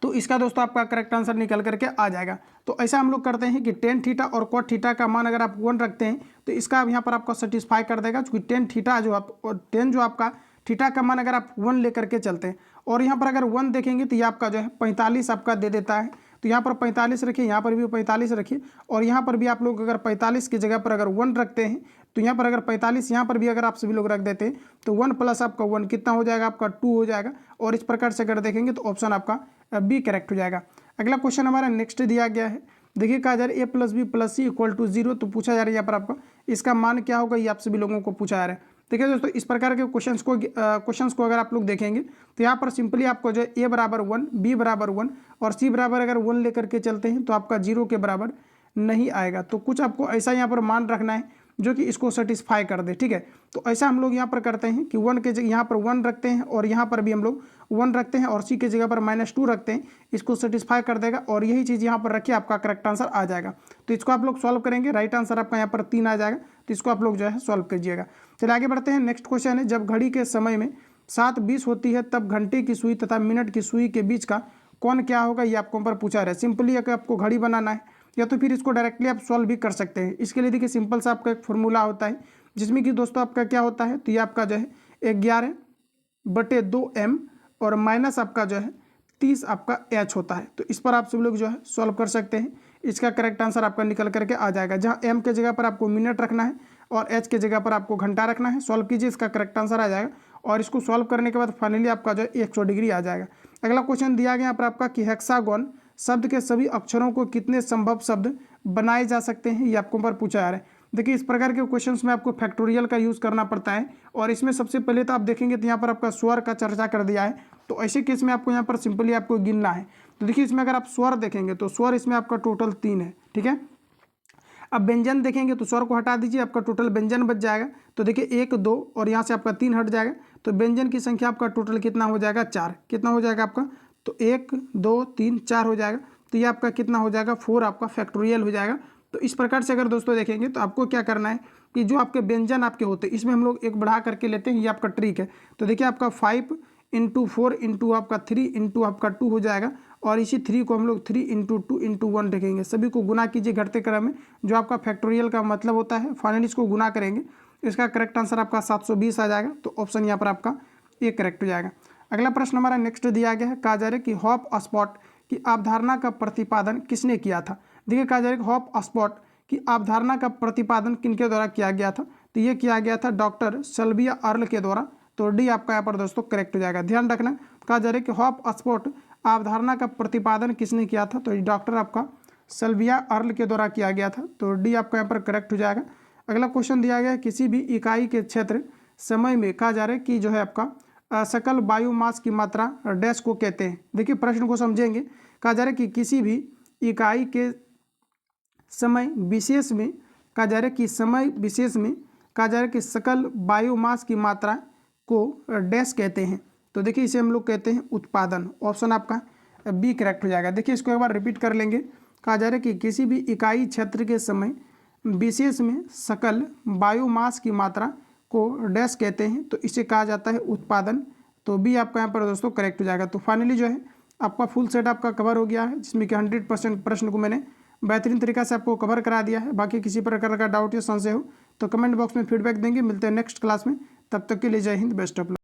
तो इसका दोस्तों आपका करेक्ट आंसर निकल करके आ जाएगा। तो ऐसा हम लोग करते हैं कि tan थीटा और cot थीटा का मान अगर आप 1 रखते हैं तो इसका यहाँ पर आपको सेटिस्फाई कर देगा, क्योंकि tan थीटा जो आप tan जो आपका थीटा का मान अगर आप 1 लेकर के चलते हैं, और यहाँ पर अगर 1 देखेंगे तो ये आपका जो है 45 आपका दे देता है। तो यहाँ पर 45 रखिए, यहाँ पर भी 45 रखिए, और यहाँ पर भी आप लोग अगर 45 की जगह पर अगर 1 रखते हैं तो यहाँ पर अगर 45 यहाँ पर भी अगर आप सभी लोग रख देते हैं तो 1 प्लस आपका 1 कितना हो जाएगा, आपका 2 हो जाएगा। और इस प्रकार से अगर देखेंगे तो ऑप्शन आपका बी करेक्ट हो जाएगा। अगला क्वेश्चन हमारा नेक्स्ट दिया गया है, देखिए कहा जा रहा है a plus B plus C equal to 0, तो पूछा जा रहा है यहाँ पर आपका इसका मान क्या होगा, ये आप सभी लोगों को पूछा जा रहा है। देखिए दोस्तों इस प्रकार के क्वेश्चंस को अगर आप लोग देखेंगे तो यहाँ पर सिंपली आपको जो है a बराबर 1, b बराबर 1 और c बराबर अगर 1 लेकर के चलते हैं तो आपका 0 के बराबर नहीं आएगा। तो कुछ आपको ऐसा यहाँ पर मान रखना है जो कि इसको सेटिस्फाई कर दे, ठीक है। तो ऐसा हम लोग यहाँ पर करते हैं कि 1 के जगह यहाँ पर 1 रखते हैं, और यहाँ पर भी हम लोग 1 रखते हैं, और c के जगह पर -2 रखते हैं, इसको सेटिस्फाई कर देगा, और यही चीज़ यहाँ पर रखिए आपका करेक्ट आंसर आ जाएगा। तो इसको आप लोग सॉल्व करेंगे, राइट आंसर आपका यहाँ पर 3 आ जाएगा। तो इसको आप लोग जो है सॉल्व कीजिएगा। चलिए आगे बढ़ते हैं। नेक्स्ट क्वेश्चन है, जब घड़ी के समय में 7:20 होती है तब घंटे की सुई तथा मिनट की सुई के बीच का कौन क्या होगा, ये आपको पर पूछा रहा है। सिंपली अगर आपको घड़ी बनाना है या तो फिर इसको डायरेक्टली आप सॉल्व भी कर सकते हैं। इसके लिए देखिए सिंपल सा आपका एक फॉर्मूला होता है, जिसमें कि दोस्तों आपका क्या होता है, तो ये आपका जो है 11/2m और माइनस आपका जो है 30 आपका h होता है। तो इस पर आप सब लोग जो है सॉल्व कर सकते हैं। इसका करेक्ट आंसर आपका निकल करके आ जाएगा, जहाँ m के जगह पर आपको मिनट रखना है और h के जगह पर आपको घंटा रखना है। सॉल्व कीजिए, इसका करेक्ट आंसर आ जाएगा, और इसको सॉल्व करने के बाद फाइनली आपका जो है 100 डिग्री आ जाएगा। अगला क्वेश्चन दिया गया यहाँ पर आपका कि हेक्सागोन शब्द के सभी अक्षरों को कितने संभव शब्द बनाए जा सकते हैं, ये आपको पर पूछा जा रहा है। देखिए इस प्रकार के क्वेश्चंस में आपको फैक्टोरियल का यूज़ करना पड़ता है, और इसमें सबसे पहले तो आप देखेंगे तो यहाँ पर आपका स्वर का चर्चा कर दिया है। तो ऐसे केस में आपको यहाँ पर सिंपली आपको गिनना है। तो देखिए इसमें अगर आप स्वर देखेंगे तो स्वर इसमें आपका टोटल 3 है, ठीक है। अब व्यंजन देखेंगे तो स्वर को हटा दीजिए, आपका टोटल व्यंजन बच जाएगा। तो देखिए 1 2 और यहाँ से आपका 3 हट जाएगा, तो व्यंजन की संख्या आपका टोटल कितना हो जाएगा, 4। कितना हो जाएगा आपका, तो 1 2 3 4 हो जाएगा। तो ये आपका कितना हो जाएगा, 4 आपका फैक्टोरियल हो जाएगा। तो इस प्रकार से अगर दोस्तों देखेंगे तो आपको क्या करना है, कि जो आपके व्यंजन आपके होते हैं इसमें हम लोग एक बढ़ा करके लेते हैं, ये आपका ट्रिक है। तो देखिए आपका 5 इंटू 4 इंटू आपका 3 इंटू आपका 2 हो जाएगा, और इसी 3 को हम लोग 3 इंटू 2 इंटू 1 रखेंगे। सभी को गुना कीजिए घटते क्रम में, जो आपका फैक्टोरियल का मतलब होता है। फाइनली इसको गुना करेंगे, इसका करेक्ट आंसर आपका 720 आ जाएगा। तो ऑप्शन यहाँ पर आपका ये करेक्ट हो जाएगा। अगला प्रश्न हमारा नेक्स्ट दिया गया है, कहा जा रहा है कि हॉप स्पॉट की अवधारणा का प्रतिपादन किसने किया था। देखिए कहा जा रहा है कि हॉप स्पॉट की अवधारणा का प्रतिपादन किनके द्वारा किया गया था। तो ये किया गया था डॉक्टर सल्विया अर्ल के द्वारा। तो डी आपका यहाँ पर दोस्तों करेक्ट हो जाएगा। ध्यान रखना, कहा जा रहा है कि हॉप स्पॉट अवधारणा का प्रतिपादन किसने किया था। तो डॉक्टर आपका सल्विया अर्ल के द्वारा किया गया था। तो डी आपका यहाँ पर करेक्ट हो जाएगा। अगला क्वेश्चन दिया गया है, किसी भी इकाई के क्षेत्र समय में कहा जा रहा है कि जो है आपका सकल बायोमास की मात्रा डैश को कहते हैं। देखिए प्रश्न को समझेंगे। कहा जा रहा है कि किसी भी इकाई के समय विशेष में, कहा जा रहा है कि समय विशेष में कहा जा रहा है कि सकल बायोमास की मात्रा को डैश कहते हैं। तो देखिए इसे हम लोग कहते हैं उत्पादन। ऑप्शन आपका बी करेक्ट हो जाएगा। देखिए इसको एक बार रिपीट कर लेंगे। कहा जा रहा है कि किसी भी इकाई क्षेत्र के समय विशेष में सकल बायोमास की मात्रा को डैश कहते हैं, तो इसे कहा जाता है उत्पादन। तो बी आपका यहाँ पर दोस्तों करेक्ट हो जाएगा। तो फाइनली जो है आपका फुल सेट आपका कवर हो गया है, जिसमें कि 100% प्रश्न को मैंने बेहतरीन तरीका से आपको कवर करा दिया है। बाकी किसी प्रकार का डाउट या संशय हो तो कमेंट बॉक्स में फीडबैक देंगे। मिलते हैं नेक्स्ट क्लास में, तब तक के लिए जय हिंद, बेस्ट ऑफ लक।